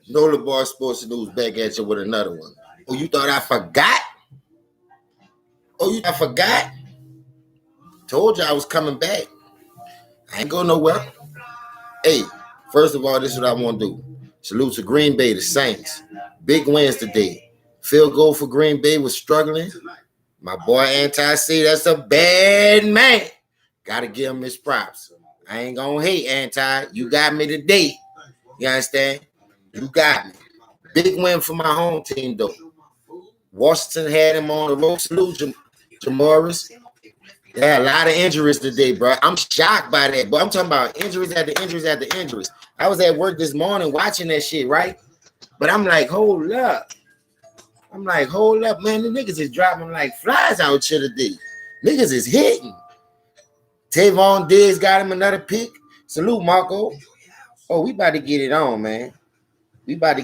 Nola Bar Sports News back at you with another one. Oh, you thought I forgot? I forgot? Told you I was coming back. I ain't going nowhere. Hey, first of all, this is what I want to do. Salute to Green Bay, the Saints. Big wins today. Field goal for Green Bay was struggling. My boy Anti-C, that's a bad man. Got to give him his props. I ain't going to hate Anti. You got me today. You understand? You got me. Big win for my home team, though. Washington had him on the road. Salute Jamoris. Yeah, a lot of injuries today, bro. I'm shocked by that, but I'm talking about injuries after injuries after injuries. I was at work this morning watching that shit, right? But I'm like, hold up. Man. The niggas is dropping like flies out here today. Niggas is hitting. Tavon Diggs got him another pick. Salute, Marco. Oh, we about to get it on, man. Let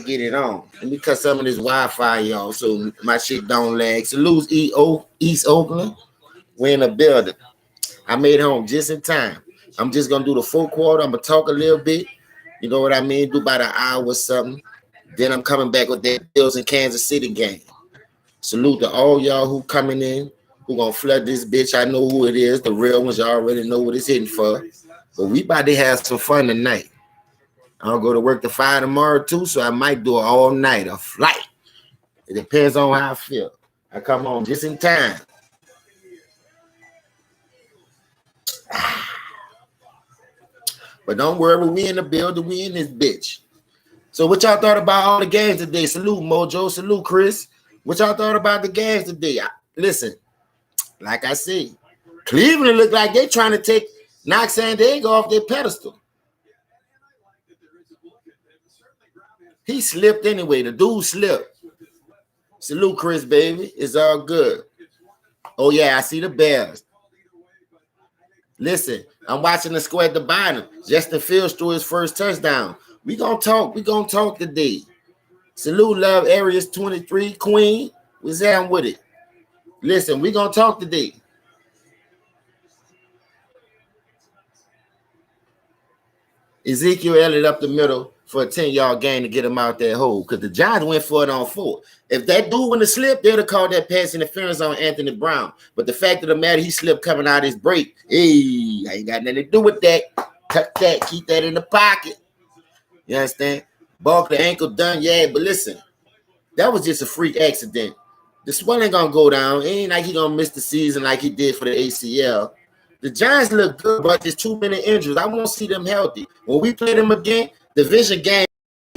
me cut some of this Wi-Fi, y'all, so my shit don't lag. Salute, East Oakland. We're in the building. I made home just in time. I'm just going to do the full quarter. I'm going to talk a little bit. You know what I mean? Do about an hour or something. Then I'm coming back with that Bills and Kansas City game. Salute to all y'all who coming in, who going to flood this bitch. I know who it is. The real ones, y'all already know what it's hitting for. But we about to have some fun tonight. I'll go to work to 5 tomorrow, too, so I might do it all night, a flight. It depends on how I feel. I come home just in time. But don't worry, we in the building, we in this bitch. So what y'all thought about all the games today? Salute, Mojo. Salute, Chris. What y'all thought about the games today? Listen, like I said, Cleveland looked like they trying to knock San Diego off their pedestal. He slipped anyway. The dude slipped. Salute, Chris, baby. It's all good. Oh, yeah, I see the Bears. Listen, I'm watching the score at the bottom. Justin Fields threw his first touchdown. We gonna talk today. Salute, love, Areas 23, Queen. What's down with it? Listen, we gonna talk today. Ezekiel Elliott up the middle for a 10-yard gain to get him out that hole because the Giants went for it on 4. If that dude wouldn't have slipped, they'd have called that pass interference on Anthony Brown. But the fact of the matter, he slipped coming out his break. Hey, I ain't got nothing to do with that. Cut that. Keep that in the pocket. You understand? Barkley ankle done. Yeah, but listen, that was just a freak accident. The swelling gonna go down. It ain't like he gonna miss the season like he did for the ACL. The Giants look good, but there's too many injuries. I want to see them healthy. When we play them again, division game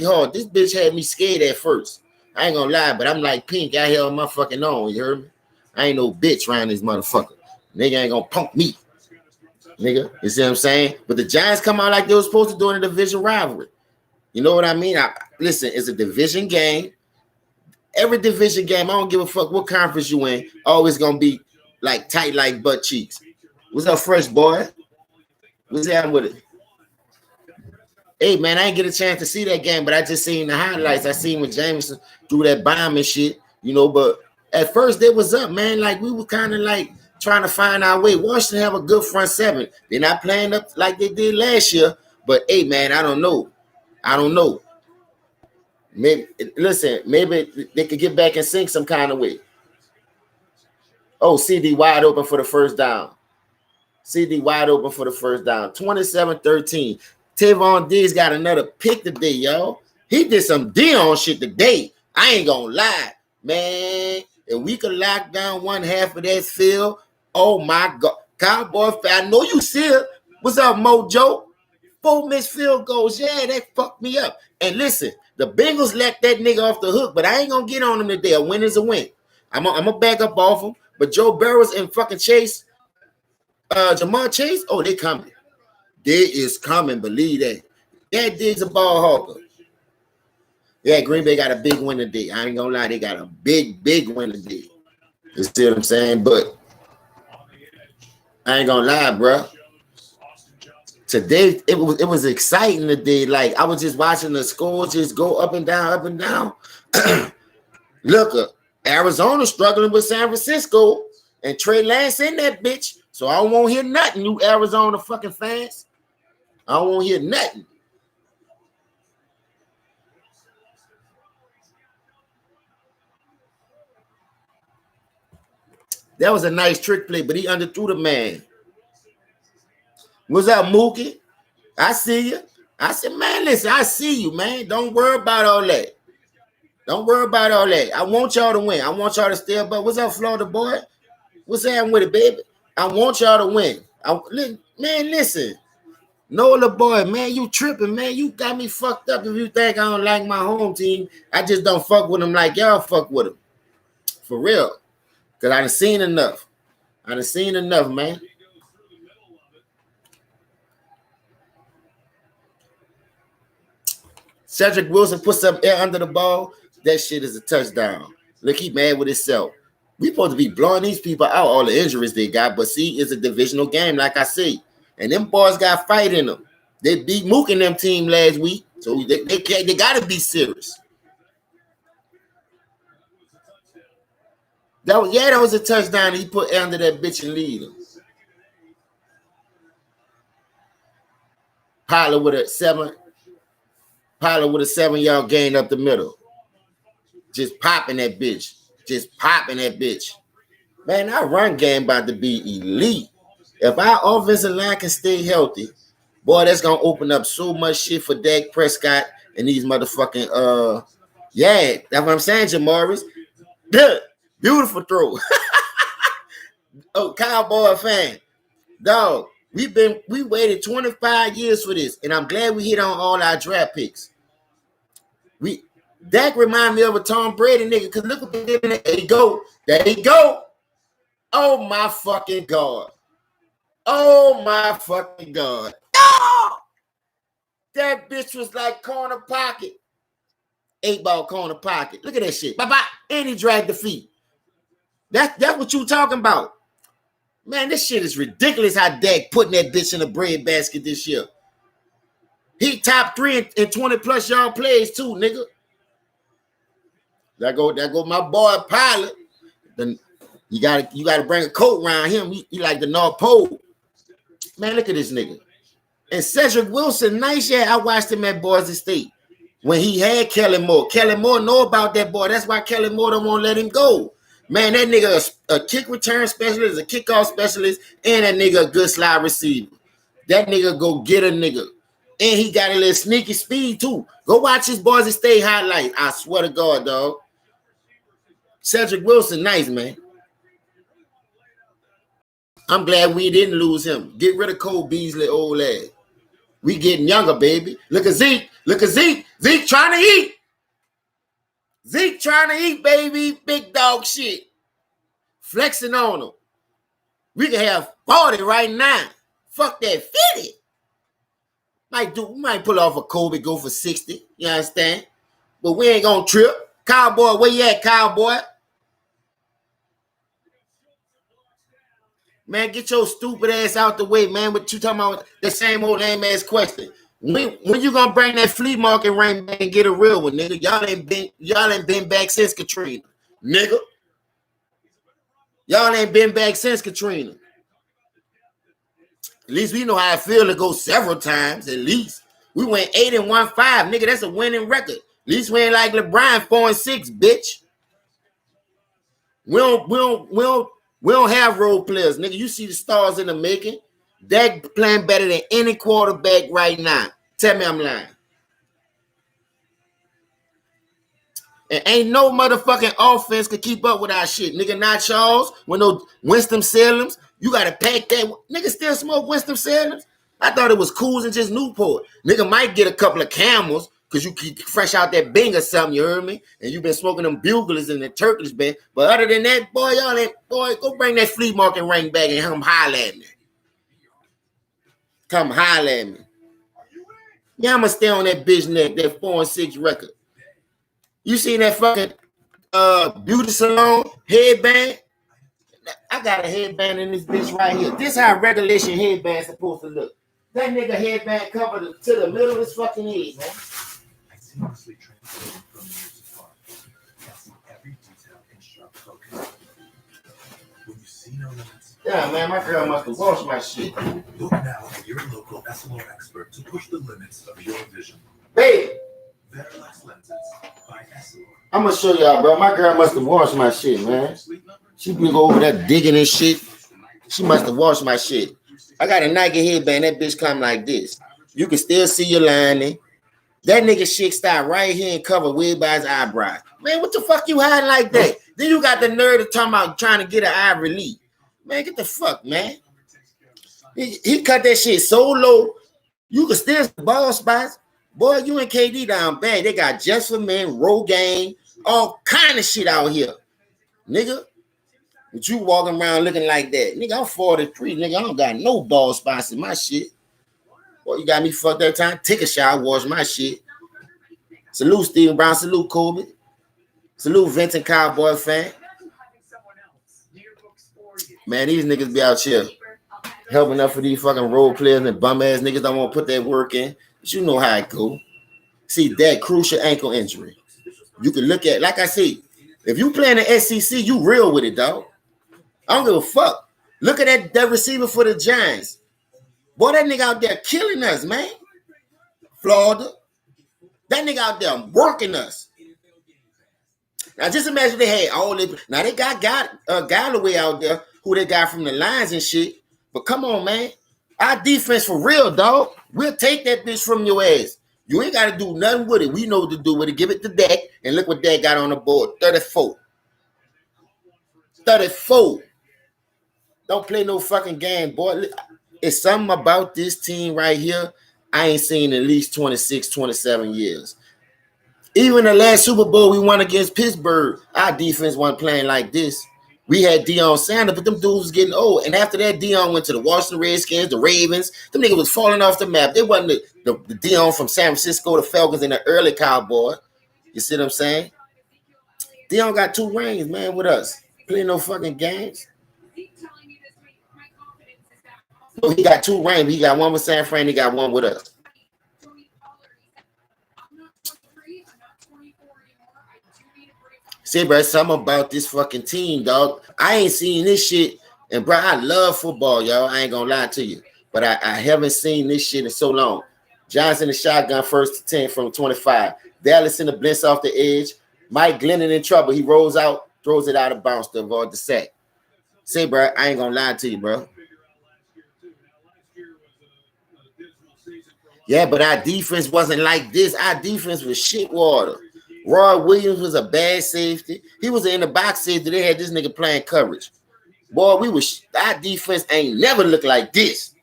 hard. This bitch had me scared at first. I ain't gonna lie, but I'm like Pink out here on my fucking own. You heard me? I ain't no bitch around this motherfucker. Nigga ain't gonna punk me. Nigga, you see what I'm saying? But the Giants come out like they were supposed to do in a division rivalry. You know what I mean? Listen, it's a division game. Every division game, I don't give a fuck what conference you in, always gonna be like tight like butt cheeks. What's up, fresh boy? What's that with it? Hey, man, I didn't get a chance to see that game, but I just seen the highlights. I seen when Jameson threw that bomb and shit, you know, but at first it was up, man. Like, we were kind of like trying to find our way. Washington have a good front seven. They're not playing up like they did last year, but, hey, man, I don't know. Maybe they could get back and sync some kind of way. Oh, CD wide open for the first down. 27-13. Tavon Diggs got another pick today, y'all. He did some Dion shit today. I ain't gonna lie, man. If we could lock down one half of that field, oh my God. Cowboys, I know you see it. What's up, Mojo? 4 missed field goals. Yeah, that fucked me up. And listen, the Bengals let that nigga off the hook, but I ain't gonna get on him today. A win is a win. I'm gonna back up off him. But Joe Burrows and fucking Chase, Jamar Chase, oh, they coming. They is coming, believe that. That Diggs a ball hawker. Yeah, Green Bay got a big win today. I ain't gonna lie, they got a big win today. You see what I'm saying? But I ain't gonna lie, bro. Today it was exciting today. Like, I was just watching the scores just go up and down. Look, Arizona struggling with San Francisco and Trey Lance in that bitch. So I don't want to hear nothing, you Arizona fucking fans. I don't want to hear nothing. That was a nice trick play, but he underthrew the man. What's up, Mookie? I see you. I said, man, listen, I see you, man. Don't worry about all that. Don't worry about all that. I want y'all to win. I want y'all to stay up. But what's up, Florida boy? What's happening with it, baby? I want y'all to win. Man, listen. Nola boy, man, you tripping, man. You got me fucked up if you think I don't like my home team. I just don't fuck with them like y'all fuck with them. For real. Because I done seen enough. I done seen enough, man. Cedric Wilson put some air under the ball. That shit is a touchdown. Look, he mad with himself. We supposed to be blowing these people out, all the injuries they got. But see, it's a divisional game, like I say. And them boys got fight in them. They beat Mook and them team last week. So they got to be serious. That was a touchdown. He put air under that bitch and lead him. Pilot with a 7-yard gain up the middle. Just popping that bitch. Man, our run game about to be elite. If our offensive line can stay healthy, boy, that's going to open up so much shit for Dak Prescott and these motherfucking, yeah, that's what I'm saying, Jamaris. Beautiful throw. Oh, Cowboy fan. Dog, we waited 25 years for this, and I'm glad we hit on all our draft picks. Dak remind me of a Tom Brady nigga, because look what they did in it. There you go. Oh, my fucking God. Oh, my fucking God. Oh! That bitch was like corner pocket. 8-ball corner pocket. Look at that shit. Bye-bye. And he dragged the feet. That's what you talking about. Man, this shit is ridiculous how Dak putting that bitch in a bread basket this year. He top 3 in 20-plus yard plays too, nigga. That go my boy Pilot. Then you gotta bring a coat around him. He like the North Pole. Man, look at this nigga. And Cedric Wilson, nice. Yeah, I watched him at Boise State when he had Kellen Moore. Kellen Moore know about that boy. That's why Kellen Moore don't want to let him go. Man, that nigga a kick return specialist, a kickoff specialist, and that nigga a good slide receiver. That nigga go get a nigga. And he got a little sneaky speed too. Go watch his Boise State highlight. I swear to God, dog. Cedric Wilson, nice, man. I'm glad we didn't lose him. Get rid of Cole Beasley, old lad. We getting younger, baby. Look at Zeke. Zeke trying to eat. Zeke trying to eat, baby. Big dog shit. Flexing on him. We can have 40 right now. Fuck that 50. We might pull off a Kobe, go for 60. You understand? But we ain't gonna trip. Cowboy, where you at, Cowboy? Man, get your stupid ass out the way, man. What you talking about? The same old lame ass question. When you gonna bring that flea market ring back and get a real one, nigga? Y'all ain't been back since Katrina, nigga. Y'all ain't been back since Katrina. At least we know how I feel to go several times. At least we went 8-1-5, nigga. That's a winning record. At least we ain't like LeBron 4-6, bitch. We don't have role players, nigga. You see the stars in the making. Dak playing better than any quarterback right now. Tell me I'm lying. And ain't no motherfucking offense could keep up with our shit. Nigga, not Charles. With no Winston-Salems. You got to pack that. Nigga still smoke Winston-Salems? I thought it was Coors and just Newport. Nigga might get a couple of Camels because you keep fresh out that Bing or something, you heard me? And you been smoking them Buglers and the Turkish band. But other than that, boy, go bring that flea market ring back and come holler at me. Come holler at me. Yeah, I'm going to stay on that bitch neck, that 4-6 record. You seen that fucking beauty salon headband? I got a headband in this bitch right here. This how regulation headband's supposed to look. That nigga headband covered to the middle of his fucking head, man. I seamlessly translated from years apart. I see every detail in sharp focus. When you see no limits. Yeah, man, my girl must have washed my shit. Look now at your local SLR expert to push the limits of your vision. Babe. Lenses by SLR. I'm gonna show y'all, bro. My girl must have washed my shit, man. She be over there digging and shit. She must have washed my shit. I got a Nike headband. That bitch come like this. You can still see your lining. That nigga shit stop right here and cover way by his eyebrows. Man, what the fuck you hiding like that? Then you got the nerve to talk about trying to get an eye relief. Man, get the fuck, man. He cut that shit so low, you can still see ball spots. Boy, you and KD down bad. They got Just for Men, Rogaine, all kind of shit out here. Nigga, but you walking around looking like that. Nigga, I'm 43, nigga. I don't got no ball spots in my shit. Boy, you got me fucked that time. Take a shower, wash my shit. Salute Stephen Brown. Salute Kobe. Salute Vincent Cowboy fan. Man, these niggas be out here helping up for these fucking role players and bum ass niggas don't want to put that work in. But you know how it go. See, that crucial ankle injury. You can look at, like I said, if you play in the SEC, you real with it, dog. I don't give a fuck. Look at that receiver for the Giants. Boy, that nigga out there killing us, man. Florida. That nigga out there working us. Now, just imagine they had all this. Now, they got Galloway out there who they got from the Lions and shit. But come on, man. Our defense for real, dog. We'll take that bitch from your ass. You ain't got to do nothing with it. We know what to do with it. Give it to Dak. And look what Dak got on the board. 34. 34. Don't play no fucking game, boy. It's something about this team right here I ain't seen in at least 26, 27 years. Even the last Super Bowl we won against Pittsburgh, our defense wasn't playing like this. We had Deion Sanders, but them dudes was getting old. And after that, Deion went to the Washington Redskins, the Ravens. Them niggas was falling off the map. They wasn't the Deion from San Francisco, the Falcons, and the early Cowboy. You see what I'm saying? Deion got 2 rings, man, with us. Playing no fucking games. No, he got 2 rings. He got one with San Fran. He got one with us. See, bro, something about this fucking team, dog. I ain't seen this shit. And, bro, I love football, y'all. I ain't gonna lie to you. But I haven't seen this shit in so long. Johnson the shotgun first to 10 from 25. Dallas in the blitz off the edge. Mike Glennon in trouble. He rolls out, throws it out of bounds to avoid the sack. See, bro, I ain't gonna lie to you, bro. Yeah, but our defense wasn't like this. Our defense was shit water. Roy Williams was a bad safety. He was in the box safety. They had this nigga playing coverage. Boy, our defense ain't never looked like this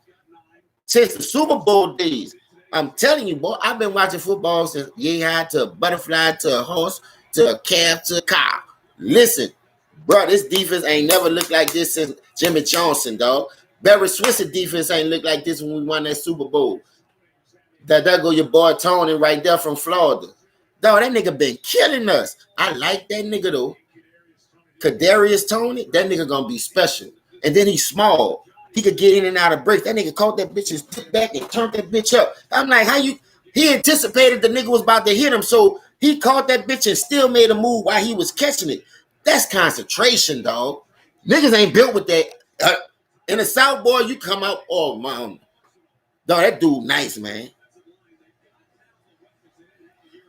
since the Super Bowl days. I'm telling you, boy, I've been watching football since yay high to a butterfly to a horse to a calf to a cow. Listen, bro, this defense ain't never looked like this since Jimmy Johnson, dog. Barry Switzer defense ain't looked like this when we won that Super Bowl. There go your boy Tony right there from Florida. Dog, that nigga been killing us. I like that nigga though. Kadarius Toney, that nigga gonna be special. And then he's small. He could get in and out of breaks. That nigga caught that bitch and took back and turned that bitch up. I'm like, he anticipated the nigga was about to hit him, so he caught that bitch and still made a move while he was catching it. That's concentration, dog. Niggas ain't built with that. In the South, boy, you come out, oh, man. Dog, that dude nice, man.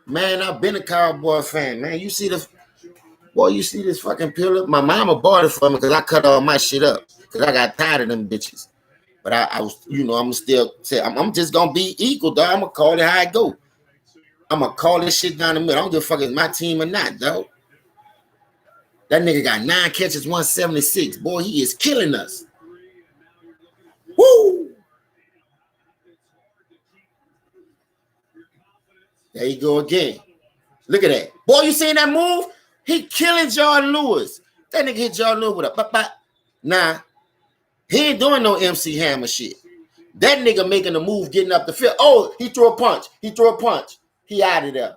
Man, I've been a Cowboy fan, man. You see this fucking pillar? My mama bought it for me because I cut all my shit up because I got tired of them bitches. But I was, I'm still say I'm just gonna be equal, dog. I'm gonna call it how it go. I'm gonna call this shit down the middle. I don't give a fuck if it's my team or not, dog. That nigga got 9 catches, 176. Boy, he is killing us. Woo! There you go again. Look at that. Boy, you seen that move? He killing Jordan Lewis. That nigga hit Jordan Lewis with a pop. Nah, he ain't doing no MC Hammer shit. That nigga making a move, getting up the field. Oh, he threw a punch. He out of there.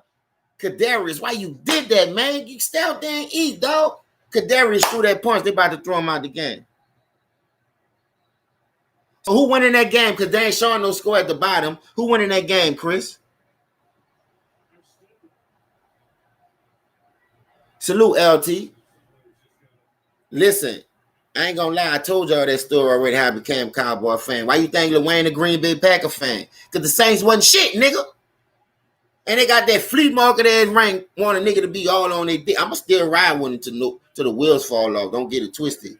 Kadarius, why you did that, man? You stay out there and eat, dog. Kadarius threw that punch. They about to throw him out the game. So who won in that game? Because they ain't showing no score at the bottom. Who won in that game, Chris? Salute, LT. Listen, I ain't gonna lie. I told y'all that story already how I became a Cowboy fan. Why you think Lil Wayne a Green Bay Packer fan? Because the Saints wasn't shit, nigga. And they got that flea market ass rank, want a nigga to be all on their dick. I'ma still ride with him to the wheels fall off. Don't get it twisted.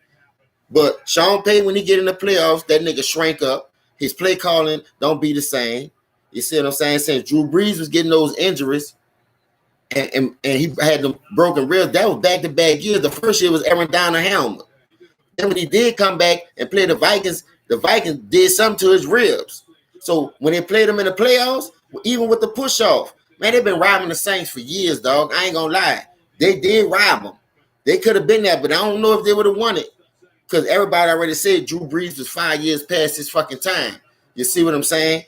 But Sean Payton, when he get in the playoffs, that nigga shrank up. His play calling don't be the same. You see what I'm saying? Since Drew Brees was getting those injuries and he had them broken ribs, that was back-to-back years. The first year was Aaron Donald helmet. Then when he did come back and play the Vikings did something to his ribs. So when they played him in the playoffs, even with the push-off, man, they've been robbing the Saints for years, dog. I ain't gonna lie. They did rob them. They could have been there, but I don't know if they would have won it. Because everybody already said Drew Brees was 5 years past his fucking time. You see what I'm saying?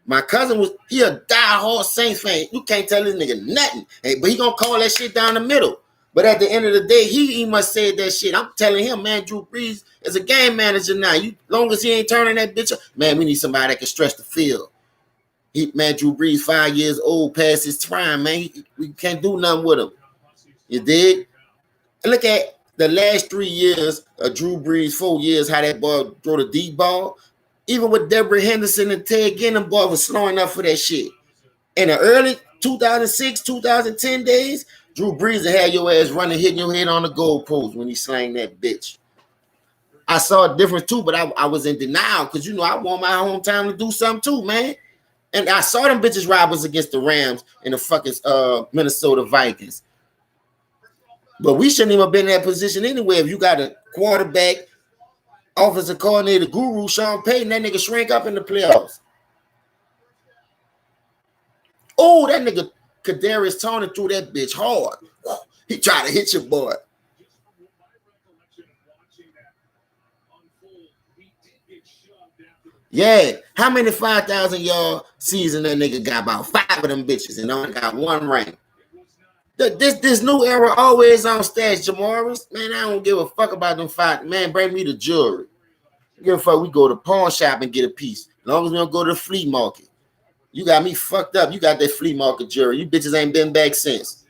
My cousin he a diehard Saints fan. You can't tell this nigga nothing. Hey, but he gonna call that shit down the middle. But at the end of the day, he must say that shit. I'm telling him, man, Drew Brees is a game manager now. Long as he ain't turning that bitch up, man, we need somebody that can stretch the field. Man, Drew Brees 5 years old, past his prime, man. We can't do nothing with him. You dig? Look at the last 3 years of Drew Brees, 4 years, how that boy throw the deep ball. Even with Deborah Henderson and Ted Ginn, boy was slowing up for that shit. In the early 2006, 2010 days, Drew Brees had your ass running, hitting your head on the goalpost when he slang that bitch. I saw a difference too, but I was in denial because, I want my hometown to do something too, man. And I saw them bitches robbers against the Rams and the fucking Minnesota Vikings. But we shouldn't even have been in that position anyway. If you got a quarterback, offensive coordinator, guru, Sean Payton, that nigga shrank up in the playoffs. Oh, that nigga Kadarius Toney threw that bitch hard. He tried to hit your boy. Yeah, how many 5,000 yard season that nigga got? About 5 of them bitches and only got 1 rank. This new era always on stage, Jamaris. Man, I don't give a fuck about them 5. Man, bring me the jewelry. Give a fuck, we go to pawn shop and get a piece. As long as we don't go to the flea market. You got me fucked up. You got that flea market jewelry. You bitches ain't been back since.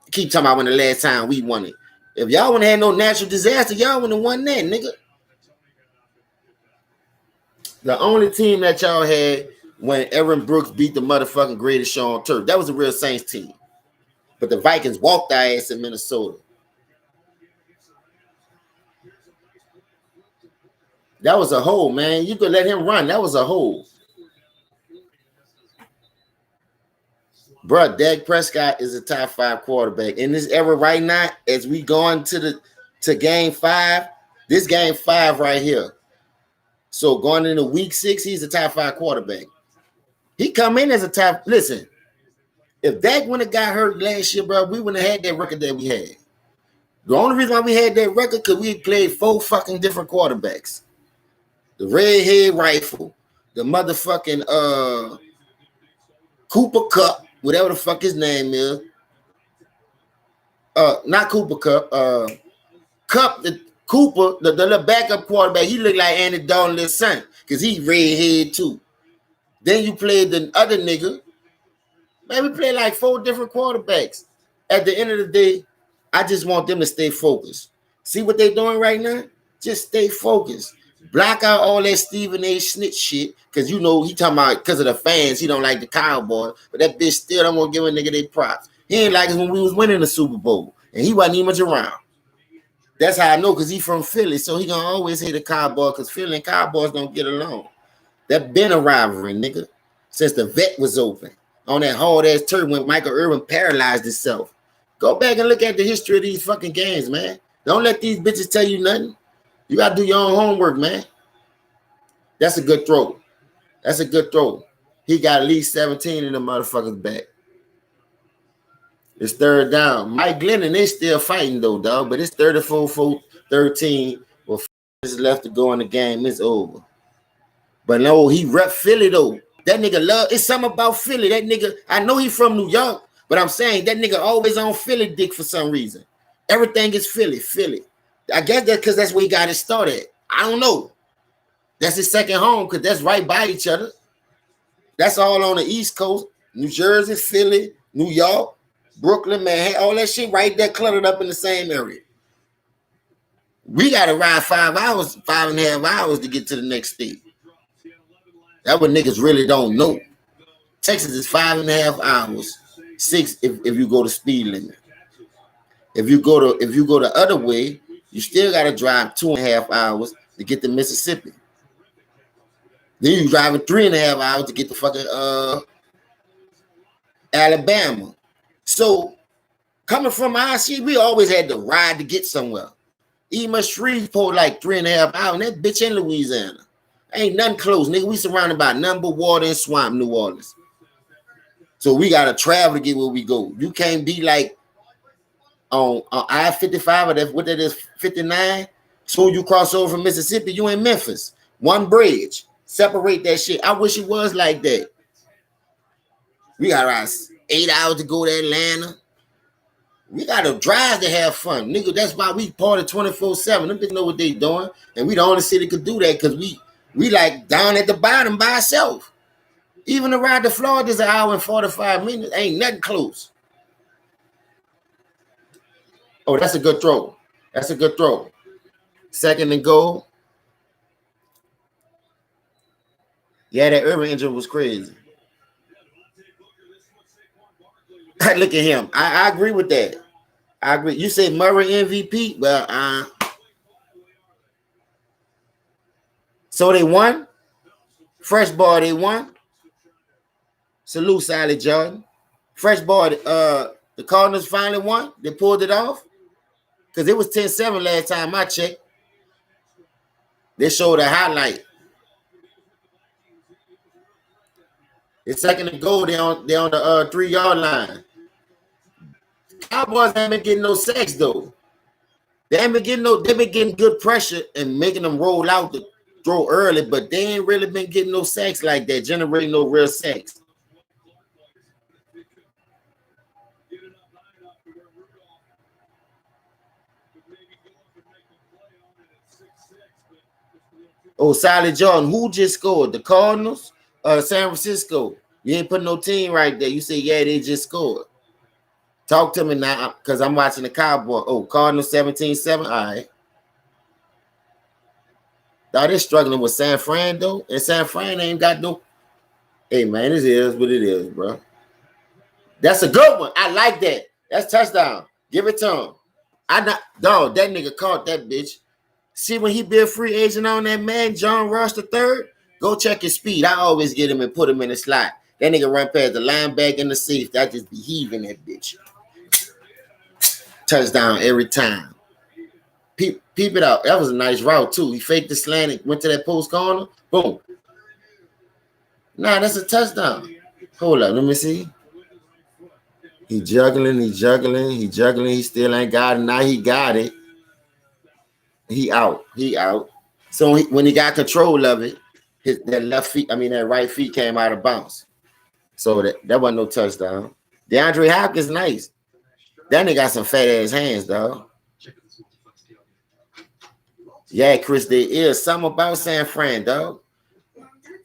Keep talking about when the last time we won it. If y'all wouldn't have no natural disaster, y'all wouldn't have won that, nigga. The only team that y'all had when Aaron Brooks beat the motherfucking greatest show on turf, that was a real Saints team. But the Vikings walked their ass in Minnesota. That was a hole, man. You could let him run. That was a hole. Bruh, Dak Prescott is a top 5 quarterback. In this era right now, as we going to game 5, this game 5 right here. So going into week 6, he's a top 5 quarterback. He come in as a top. Listen, if Dak wouldn't have got hurt last year, bro, we wouldn't have had that record that we had. The only reason why we had that record because we played 4 fucking different quarterbacks. The redhead rifle, the motherfucking Cooper Kupp, whatever the fuck his name is. Not Cooper Kupp. Cooper, the backup quarterback, he looked like Andy Dalton's son because he redhead too. Then you played the other nigga. Man, we played like 4 different quarterbacks. At the end of the day, I just want them to stay focused. See what they're doing right now? Just stay focused. Block out all that Stephen A. snitch shit because he talking about because of the fans, he don't like the Cowboys, but that bitch still don't want to give a nigga their props. He ain't like us when we was winning the Super Bowl and he wasn't even much around. That's how I know because he from Philly, so he gonna always hate the Cowboys because Philly and Cowboys don't get along. That been a rivalry, nigga, since the vet was open on that hard ass turf when Michael Irvin paralyzed himself. Go back and look at the history of these fucking games, man. Don't let these bitches tell you nothing. You got to do your own homework, man. That's a good throw. That's a good throw. He got at least 17 in the motherfuckers back. It's 3rd down. Mike Glennon is still fighting, though, dog. But it's 34-13. With 4 minutes left to go in the game. It's over. But no, he rep Philly, though. That nigga love. It's something about Philly. That nigga, I know he from New York, but I'm saying that nigga always on Philly dick for some reason. Everything is Philly. I guess that's because that's where he got it started. I don't know. That's his second home because that's right by each other. That's all on the East Coast. New Jersey, Philly, New York, Brooklyn, Manhattan, all that shit right there cluttered up in the same area. We got to ride 5.5 hours to get to the next state. That's what niggas really don't know. Texas is 5.5 hours, 6 if you go to speed limit. If you go the other way, you still gotta drive 2.5 hours to get to Mississippi. Then you driving 3.5 hours to get to fucking Alabama. So coming from our shit, we always had to ride to get somewhere. Even Shreveport like 3.5 hours, and that bitch in Louisiana. Ain't nothing close, nigga. We surrounded by nothing but water and swamp, New Orleans. So we gotta travel to get where we go. You can't be like on I-55 or that what that is 59. Soon you cross over from Mississippi, you in Memphis. One bridge. Separate that shit. I wish it was like that. We got around 8 hours to go to Atlanta. We gotta drive to have fun, nigga. That's why we party 24/7. Them bitches know what they doing, and we the only city could do that because we like down at the bottom by ourselves. Even to ride to Florida is an hour and 45 minutes. Ain't nothing close. Oh, that's a good throw. That's a good throw. Second and goal. Yeah, that Urban injury was crazy. Look at him. I agree with that. I agree. You say Murray MVP? Well, so they won. Fresh ball, they won. Salute, Sally Jordan. Fresh ball, the Cardinals finally won. They pulled it off. Because it was 10-7 last time I checked. They showed a highlight. It's second and goal. They on the 3-yard line. Cowboys haven't been getting no sacks though. They've been getting good pressure and making them roll out to throw early, but they ain't really been getting no sacks like that, generating no real sacks. Oh, Sally Jordan, who just scored? The Cardinals or San Francisco? You ain't put no team right there. You say, yeah, they just scored. Talk to me now, because I'm watching the Cowboys. Oh, Cardinals 17-7. All right. Now they're struggling with San Fran, though. And San Fran ain't got no. Hey, man, it is what it is, bro. That's a good one. I like that. That's touchdown. Give it to him. Dog, that nigga caught that bitch. See, when he be a free agent on that man, John Ross III, go check his speed. I always get him and put him in the slot. That nigga run past the linebacker and the safety. I just be heaving that bitch. Touchdown every time. Peep it out. That was a nice route, too. He faked the slant and went to that post corner. Boom. Nah, that's a touchdown. Hold up. Let me see. He juggling. He still ain't got it. Now he got it. He out. So when he got control of it, that right feet came out of bounds. So that wasn't no touchdown. DeAndre Hopkins, nice. That nigga got some fat ass hands, dog. Yeah, Chris, there is something about San Fran, dog.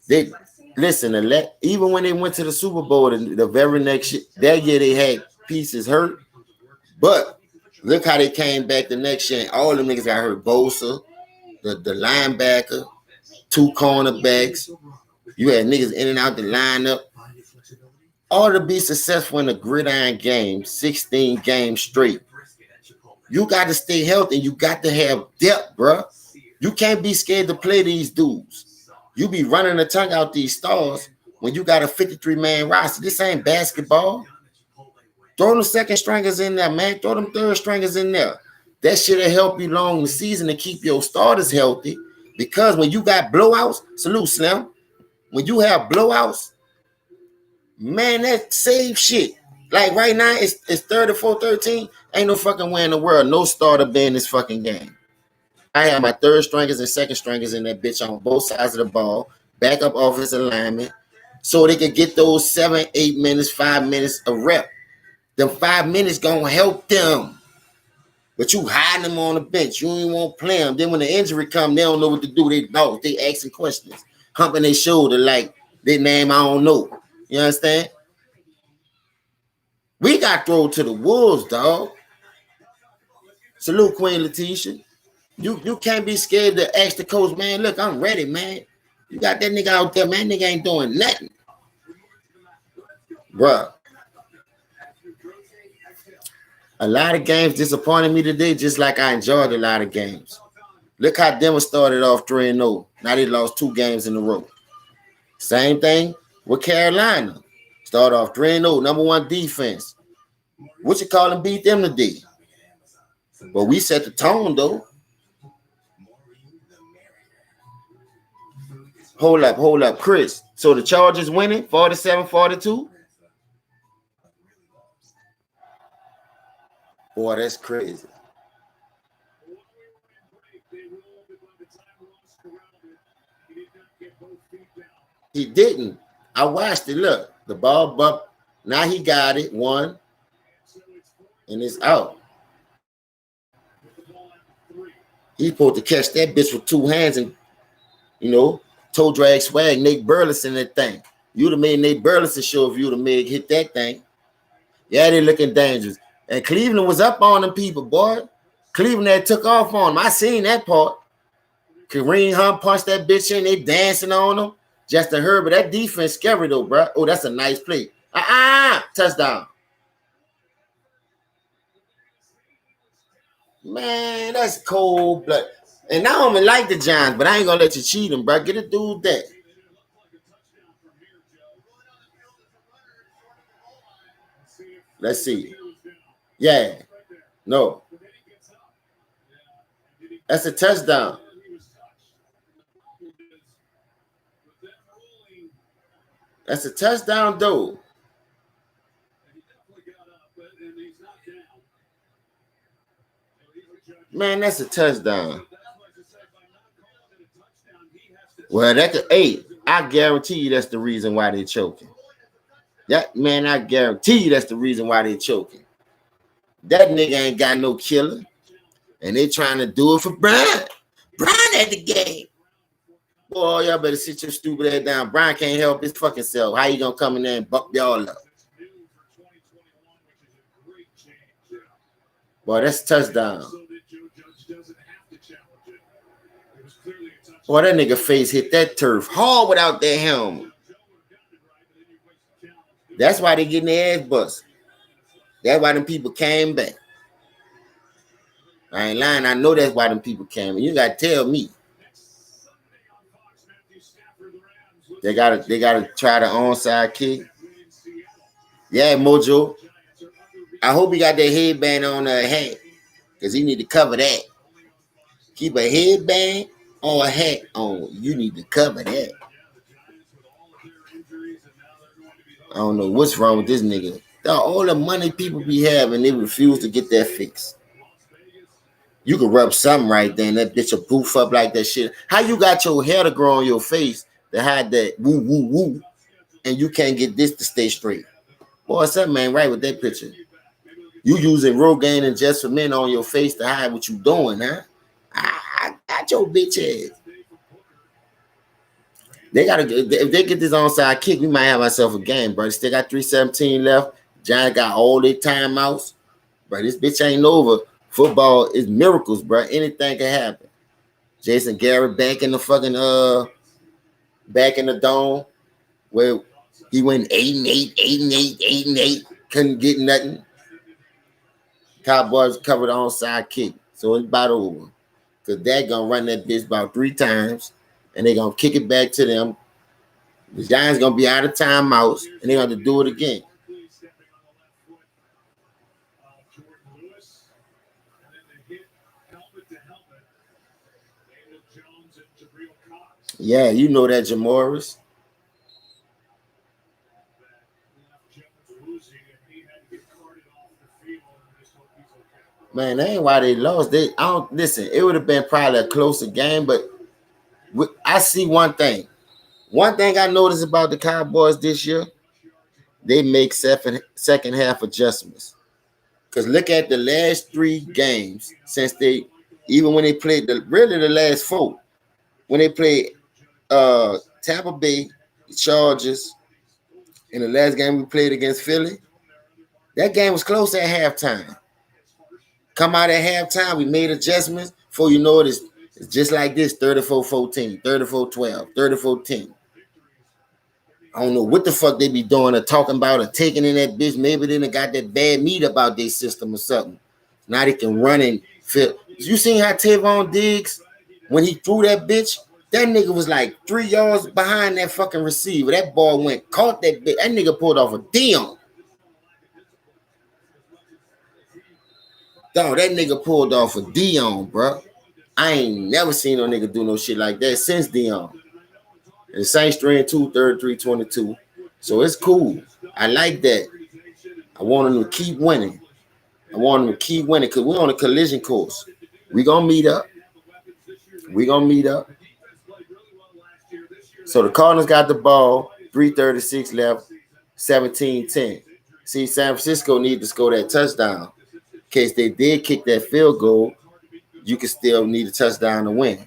They listen, even when they went to the Super Bowl, the very next that year they had pieces hurt, but look how they came back the next year. All them niggas got hurt. Bosa, the linebacker, 2 cornerbacks. You had niggas in and out the lineup. All to be successful in a gridiron game, 16 games straight. You got to stay healthy. You got to have depth, bro. You can't be scared to play these dudes. You be running the tongue out these stars when you got a 53-man roster. This ain't basketball. Throw them second stringers in there, man. Throw them third stringers in there. That shit'll help you long the season to keep your starters healthy. Because when you got blowouts, salute Slim. When you have blowouts, man, that saves shit. Like right now, it's 34-13. Ain't no fucking way in the world no starter be in this fucking game. I have my third stringers and second stringers in that bitch on both sides of the ball, backup offensive lineman, so they could get those 7, 8 minutes, 5 minutes of rep. Them 5 minutes gonna help them. But you hiding them on the bench. You ain't want to play them. Then when the injury come, they don't know what to do. They asking questions, humping their shoulder like their name I don't know. You understand? We got thrown to the wolves, dog. Salute, Queen Letitia. You can't be scared to ask the coach, man, look, I'm ready, man. You got that nigga out there, man. Nigga ain't doing nothing. Bruh. A lot of games disappointed me today, just like I enjoyed a lot of games. Look how Denver started off 3-0. Now they lost 2 games in a row. Same thing with Carolina. Start off 3-0, number 1 defense. What you call them beat them today? But we set the tone, though. Hold up, Chris. So the Chargers winning 47-42? Boy, that's crazy. He didn't. I watched it. Look, the ball bumped. Now he got it. 1. And it's out. He's supposed to catch that bitch with 2 hands and, toe drag swag, Nate Burleson that thing. You'd have made Nate Burleson show if you'd have made hit that thing. Yeah, they looking dangerous. And Cleveland was up on them people, boy. Cleveland had took off on them. I seen that part. Kareem Hunt punched that bitch in. They dancing on them. Justin Herbert, that defense scary though, bro. Oh, that's a nice play. Touchdown. Man, that's cold blood. And I don't even like the Giants, but I ain't gonna let you cheat them, bro. Get a dude that. Let's see. Yeah. No. That's a touchdown. That's a touchdown, though. Man, that's a touchdown. Well, I guarantee you that's the reason why they're choking. I guarantee you that's the reason why they're choking. That nigga ain't got no killer. And they trying to do it for Brian. Brian at the game. Boy, y'all better sit your stupid ass down. Brian can't help his fucking self. How you gonna come in there and buck y'all up? Boy, that's a touchdown. Boy, that nigga face hit that turf hard without that helmet. That's why they getting their ass bust. That's why them people came back. I ain't lying. I know that's why them people came. You gotta tell me. They gotta try the onside kick. Yeah, Mojo. I hope he got that headband on a hat, because he need to cover that. Keep a headband or a hat on. You need to cover that. I don't know what's wrong with this nigga. All the money people be having, they refuse to get that fixed. You can rub something right there and that bitch will poof up like that shit. How you got your hair to grow on your face to hide that woo woo woo and you can't get this to stay straight? Boy, something ain't right with that picture. You using Rogaine and Just for Men on your face to hide what you doing, huh? I got your bitch ass. If they get this onside kick, we might have ourselves a game, bro. Still got 3:17 left. Giants got all their timeouts. Bro, this bitch ain't over. Football is miracles, bro. Anything can happen. Jason Garrett back in the fucking back in the dome where he went 8-8, 8-8, 8-8, couldn't get nothing. Cowboys covered the onside kick, so it's about over. Cause they're gonna run that bitch about 3 times, and they're gonna kick it back to them. The Giants gonna be out of timeouts, and they're gonna do it again. Yeah, you know that, Jamoris. Man, that ain't why they lost. I don't listen. It would have been probably a closer game, but I see one thing. One thing I noticed about the Cowboys this year, they make second half adjustments. Because look at the last 3 games since even when they played the last 4, when they played Tampa Bay, Chargers, in the last game we played against Philly, that game was close at halftime. Come out at halftime, we made adjustments. Before you know it, it's just like this, 34-14, 34-12, 34-10. I don't know what the fuck they be doing or talking about or taking in that bitch. Maybe they done got that bad meat about their system or something. Now they can run and fit. You seen how Tavon Diggs, when he threw that bitch, that nigga was like 3 yards behind that fucking receiver. That ball went, caught that bitch. That nigga pulled off a Dion. Dog, that nigga pulled off a Dion, bro. I ain't never seen no nigga do no shit like that since Dion. And the Saints 3-2, 33-22. So it's cool. I like that. I want them to keep winning. I want them to keep winning because we're on a collision course. We gonna meet up. So the Cardinals got the ball, 3:36 left, 17-10. See, San Francisco need to score that touchdown. In case they did kick that field goal, you can still need a touchdown to win.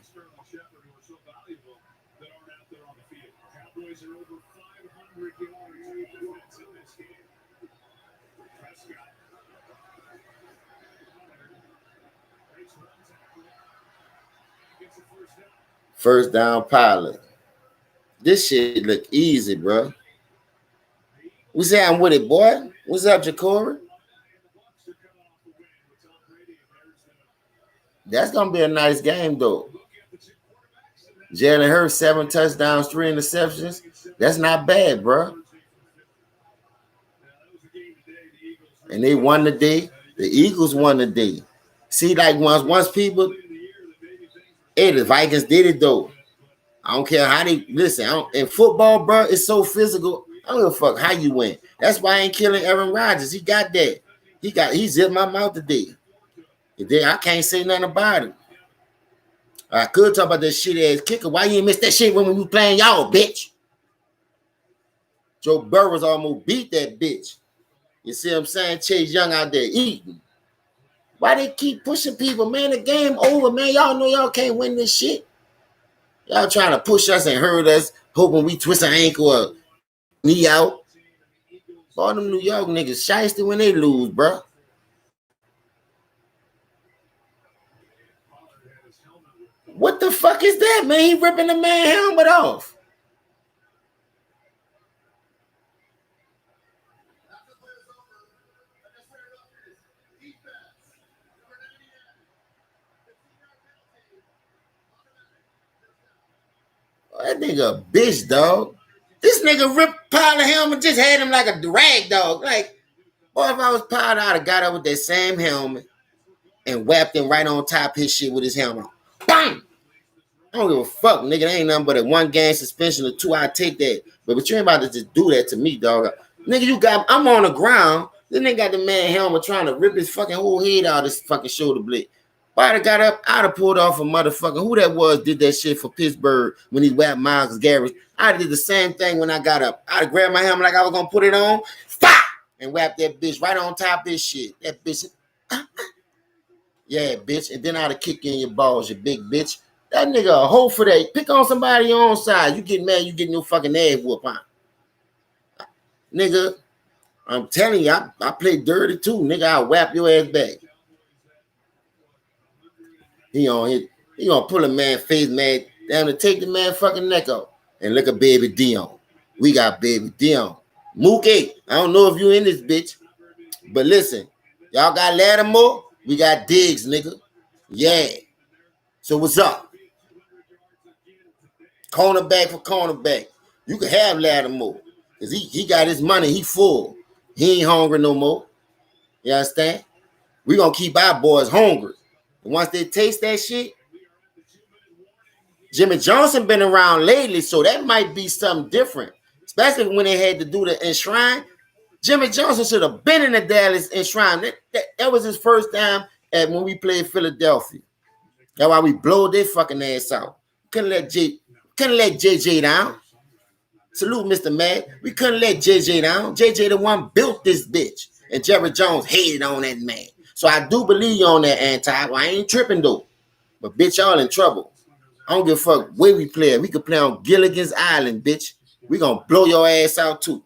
First down pilot. This shit look easy, bro. What's happening with it, boy? What's up, Jacory? That's gonna be a nice game, though. Jalen Hurts, 7 touchdowns, 3 interceptions. That's not bad, bro. And they won the day. The Eagles won the day. See, like once people, hey, the Vikings did it though. I don't care how they listen. In football, bro, it's so physical. I don't give a fuck how you win. That's why I ain't killing Aaron Rodgers. He got that. He zipped my mouth today. I can't say nothing about it. I could talk about that shit ass kicker. Why you ain't miss that shit when we was playing y'all, bitch? Joe Burrows almost beat that bitch. You see what I'm saying? Chase Young out there eating. Why they keep pushing people, man? The game over, man. Y'all know y'all can't win this shit. Y'all trying to push us and hurt us, hoping we twist an ankle or knee out. All them New York niggas shiesty when they lose, bro. What the fuck is that, man? He ripping the man helmet off. That nigga a bitch, dog. This nigga ripped Pollard helmet, just had him like a rag dog. Like, boy, if I was Pollard, I'd have got up with that same helmet and whapped him right on top of his shit with his helmet on. Bang! I don't give a fuck, nigga. There ain't nothing but a 1 game suspension or 2. I take that. But you ain't about to just do that to me, dog. Nigga, I'm on the ground. This nigga got the man helmet trying to rip his fucking whole head out of his fucking shoulder blade. If I'd have got up, I'd have pulled off a motherfucker. Who that was did that shit for Pittsburgh when he whacked Myles Garrett. I did the same thing when I got up. I'd have grabbed my helmet like I was gonna put it on, and whapped that bitch right on top of this shit. That bitch. Yeah, bitch. And then I'd have kicked you in your balls, you big bitch. That nigga a hoe for that. Pick on somebody your own side. You get mad, you getting your fucking ass whooped on. Nigga, I'm telling you, I play dirty too. Nigga, I'll whap your ass back. He gonna pull a man face, man, down to take the man fucking neck off. And look at baby Dion. We got baby Dion. Mookie, I don't know if you in this bitch, but listen, y'all got Lattimore, we got Diggs, nigga. Yeah. So what's up? Cornerback for cornerback. You can have Lattimore. Because he got his money, he full. He ain't hungry no more. You understand? We gonna keep our boys hungry. And once they taste that shit, Jimmy Johnson been around lately, so that might be something different. Especially when they had to do the enshrine. Jimmy Johnson should have been in the Dallas enshrine. That was his first time when we played Philadelphia. That's why we blow their fucking ass out. Couldn't let JJ down. Salute, Mr. Mad. We couldn't let JJ down. JJ the one built this bitch. And Jerry Jones hated on that man. So I do believe you on that anti. Well, I ain't tripping though. But bitch, y'all in trouble. I don't give a fuck where we play. We could play on Gilligan's Island, bitch. We gonna blow your ass out too.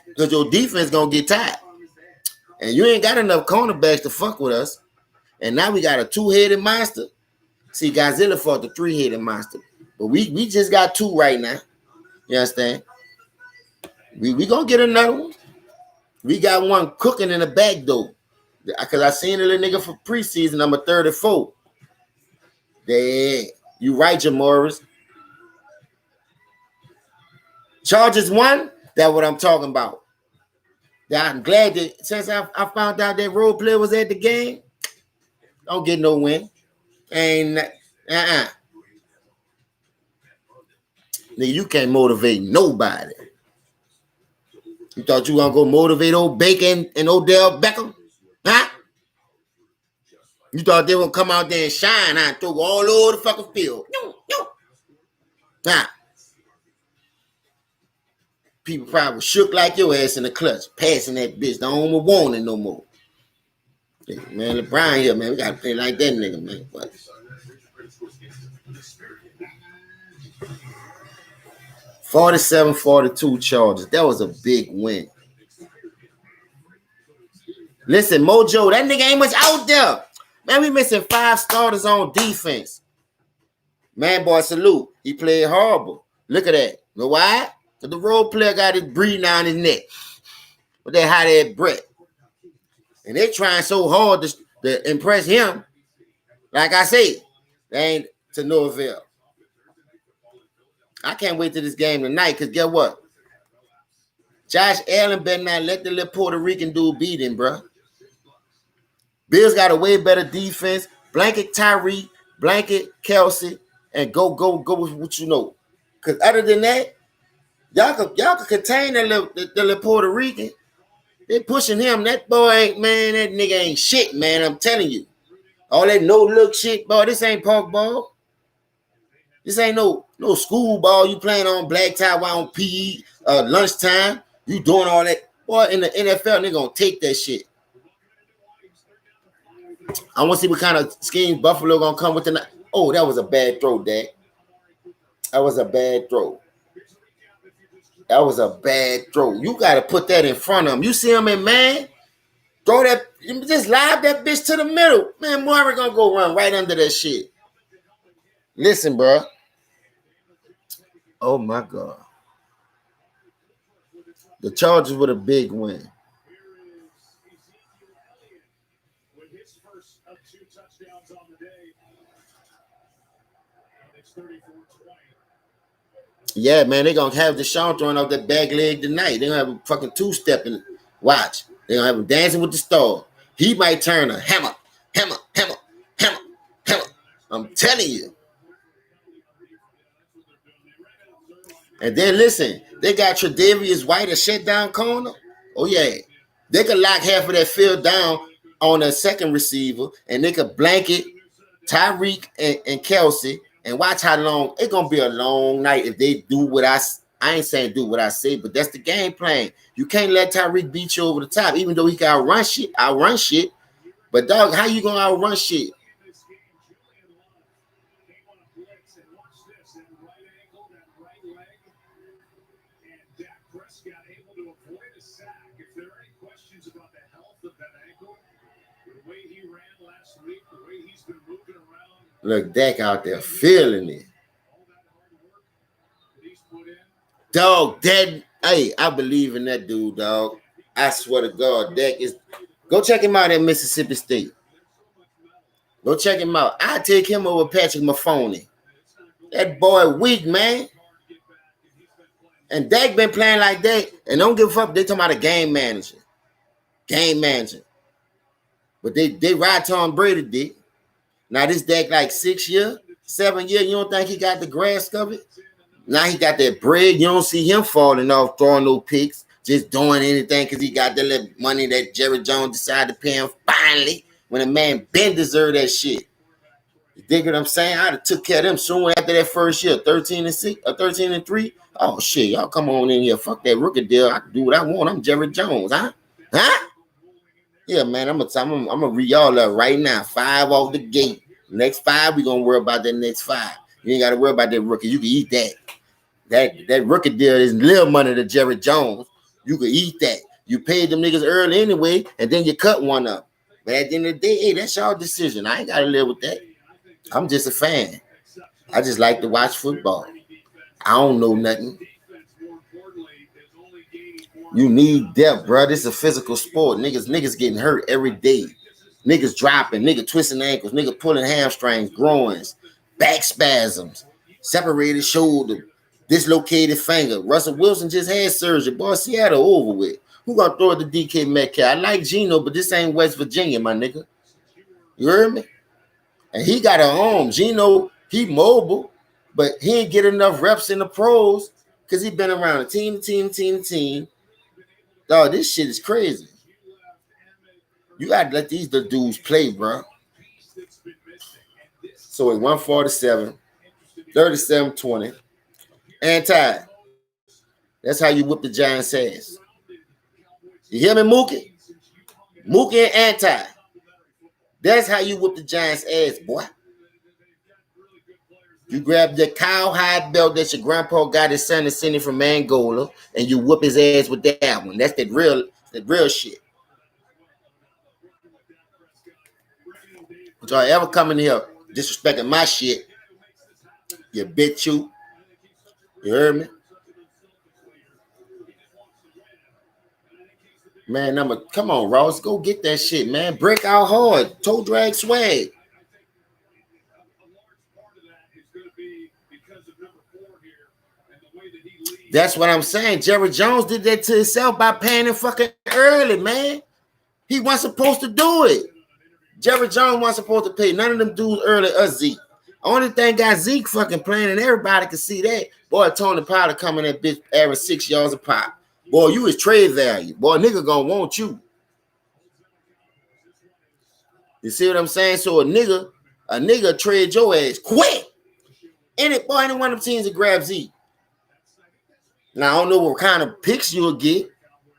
Because your defense gonna get tired. And you ain't got enough cornerbacks to fuck with us. And now we got a 2-headed monster. See, Godzilla fought the 3-headed monster. But we just got 2 right now. You understand? We gonna get another one. We got one cooking in the back door. Because I seen a little nigga for preseason, number 34. There. You right, Jamoris. Charges won. That's what I'm talking about. I'm glad that since I found out that role player was at the game, don't get no win. Ain't Nigga, you can't motivate nobody. You thought you gonna go motivate old Bacon and Odell Beckham? Huh? You thought they would come out there and shine, huh? Throw all over the fucking field. Nah. People probably shook like your ass in the clutch, passing that bitch. Don't want it no more. Yeah, man, LeBron here, man. We gotta play like that nigga, man. But 47-42 Chargers. That was a big win. Listen, Mojo, that nigga ain't much out there. Man, we missing 5 starters on defense. Man, boy, salute. He played horrible. Look at that. You know why? Because the role player got his breathing down his neck. With that hot ass breath. And they trying so hard to impress him. Like I said, they ain't to no avail. I can't wait till this game tonight, because guess what? Josh Allen better not let the little Puerto Rican dude beat him, bro. Bills got a way better defense. Blanket Tyree, blanket Kelsey, and go with what you know. Because other than that, y'all can contain the little Puerto Rican. They pushing him. That boy ain't, man, that nigga ain't shit, man. I'm telling you. All that no-look shit, boy, this ain't park ball. This ain't no school ball. You playing on black tie while on PE, lunchtime. You doing all that. Boy, in the NFL, they gonna take that shit. I want to see what kind of schemes Buffalo gonna come with tonight. Oh, that was a bad throw, Dak. That was a bad throw. That was a bad throw. You got to put that in front of him. You see him in man? Throw that, just lob that bitch to the middle. Man, Marvin gonna go run right under that shit. Listen, bro. Oh, my God. The Chargers with a big win. Yeah, man, they're going to have Deshaun throwing off that back leg tonight. They're going to have a fucking two-stepping. Watch. They're going to have him dancing with the star. He might turn a hammer. I'm telling you. And then, listen, they got Tre'Davious White, a shutdown corner. Oh, yeah. They could lock half of that field down on a second receiver, and they could blanket Tyreek and Kelsey. And watch how long. It's going to be a long night if they do what I ain't saying do what I say, but that's the game plan. You can't let Tyreek beat you over the top, even though he can outrun shit. But, dog, how you going to outrun shit? Look, Dak out there feeling it. Dog, hey, I believe in that dude, dog. I swear to God, Dak is. Go check him out at Mississippi State. Go check him out. I take him over Patrick Mahomes. That boy weak, man. And Dak been playing like that. And don't give a fuck. They talking about a game manager. But they ride Tom Brady, dick. Now this Dak like 6 years, 7 years. You don't think he got the grasp of it? Now he got that bread. You don't see him falling off, throwing no picks, just doing anything because he got the little money that Jerry Jones decided to pay him finally when a man been deserved that shit. You dig what I'm saying? I'd have took care of them soon after that first year, 13-6 or 13-3. Oh shit, y'all come on in here. Fuck that rookie deal. I can do what I want. I'm Jerry Jones, huh? Yeah, man, I'm gonna read y'all up right now. 5 off the gate. Next 5, we gonna worry about that next 5. You ain't gotta worry about that rookie. You can eat that. That rookie deal is little money to Jerry Jones. You can eat that. You paid them niggas early anyway, and then you cut one up. But at the end of the day, hey, that's y'all decision. I ain't gotta live with that. I'm just a fan. I just like to watch football. I don't know nothing. You need depth, bro. This is a physical sport. Niggas getting hurt every day. Niggas dropping, nigga twisting ankles, nigga pulling hamstrings, groins, back spasms, separated shoulder, dislocated finger. Russell Wilson just had surgery. Boy, Seattle over with. Who gonna throw it to DK Metcalf? I like Geno, but this ain't West Virginia, my nigga. You heard me? And he got a arm. Geno, he mobile, but he ain't get enough reps in the pros because he been around a team. Dog, this shit is crazy. You gotta let these dudes play, bro. So it's 147, 37-20. Anti. That's how you whip the Giants' ass. You hear me, Mookie? Mookie and Anti. That's how you whip the Giants' ass, boy. You grab the cowhide belt that your grandpa got his son sent it from Angola, and you whoop his ass with that one. That's that real shit. Don't y'all ever come in here disrespecting my shit, you bitch you. You heard me? Man, come on, Ross. Go get that shit, man. Break out hard. Toe drag swag. That's what I'm saying. Jerry Jones did that to himself by paying him fucking early, man. He wasn't supposed to do it. Jerry Jones wasn't supposed to pay none of them dudes early or Zeke. Only thing got Zeke fucking playing, and everybody can see that. Boy, Tony Pollard coming that bitch average 6 yards a pop. Boy, you is trade value. Boy, nigga gonna want you. You see what I'm saying? So a nigga trade your ass quick. Any one of them teams that grab Zeke. Now, I don't know what kind of picks you'll get,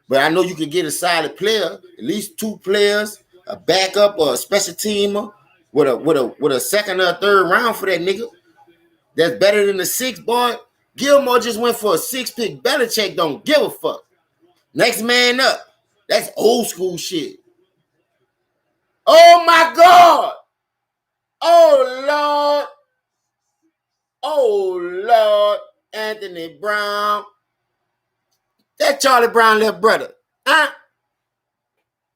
but I know you could get a solid player, at least 2 players, a backup or a special teamer with a second or third round for that nigga. That's better than the 6, boy. Gilmore just went for a 6 pick. Belichick don't give a fuck. Next man up. That's old school shit. Oh my God. Oh Lord. Oh Lord. Anthony Brown. That Charlie Brown little brother. Huh?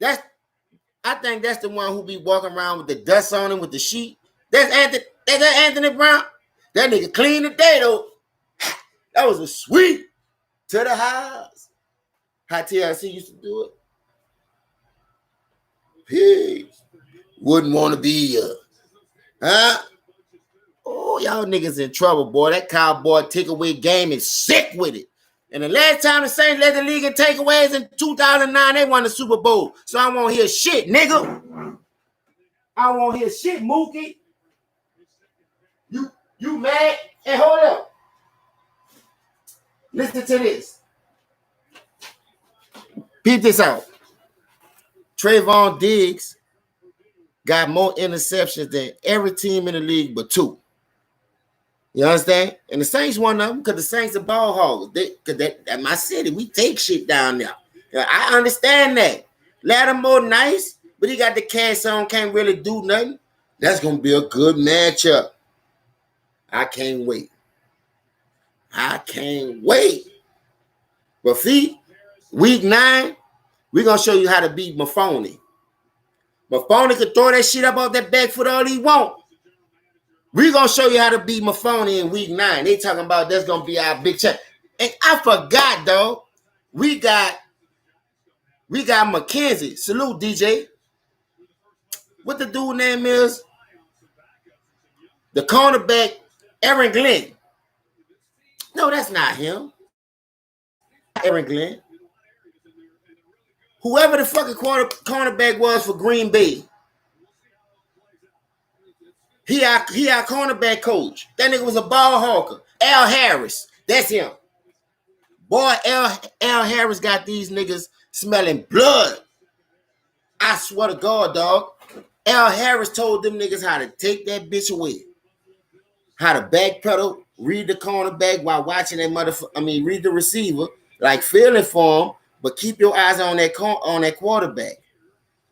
I think that's the one who be walking around with the dust on him with the sheet. That's Anthony Brown. That nigga clean today though. That was a sweep to the house. How TLC used to do it. Peace. Wouldn't want to be here. Huh? Oh, y'all niggas in trouble, boy. That cowboy takeaway game is sick with it. And the last time the Saints led the league in takeaways in 2009, they won the Super Bowl. So I won't hear shit, nigga. I won't hear shit, Mookie. You mad? Hey, hold up. Listen to this. Peep this out. Trayvon Diggs got more interceptions than every team in the league but 2. You understand? And the Saints one of them because the Saints are ball hogs. Because that's my city. We take shit down there. I understand that. Lattimore nice, but he got the cast on, can't really do nothing. That's going to be a good matchup. I can't wait. But see, week 9, we're going to show you how to beat Mafoney. Mafoney can throw that shit up off that back foot all he want. We're going to show you how to beat Mafoney in week 9. They talking about that's going to be our big check. And I forgot, though. We got McKenzie. Salute, DJ. What the dude name is? The cornerback, Aaron Glenn. No, that's not him. Aaron Glenn. Whoever the fucking cornerback was for Green Bay. He our cornerback coach. That nigga was a ball hawker. Al Harris. That's him. Boy, Al Harris got these niggas smelling blood. I swear to God, dog. Al Harris told them niggas how to take that bitch away. How to backpedal, read the cornerback while watching that read the receiver, like feeling for him, but keep your eyes on that quarterback.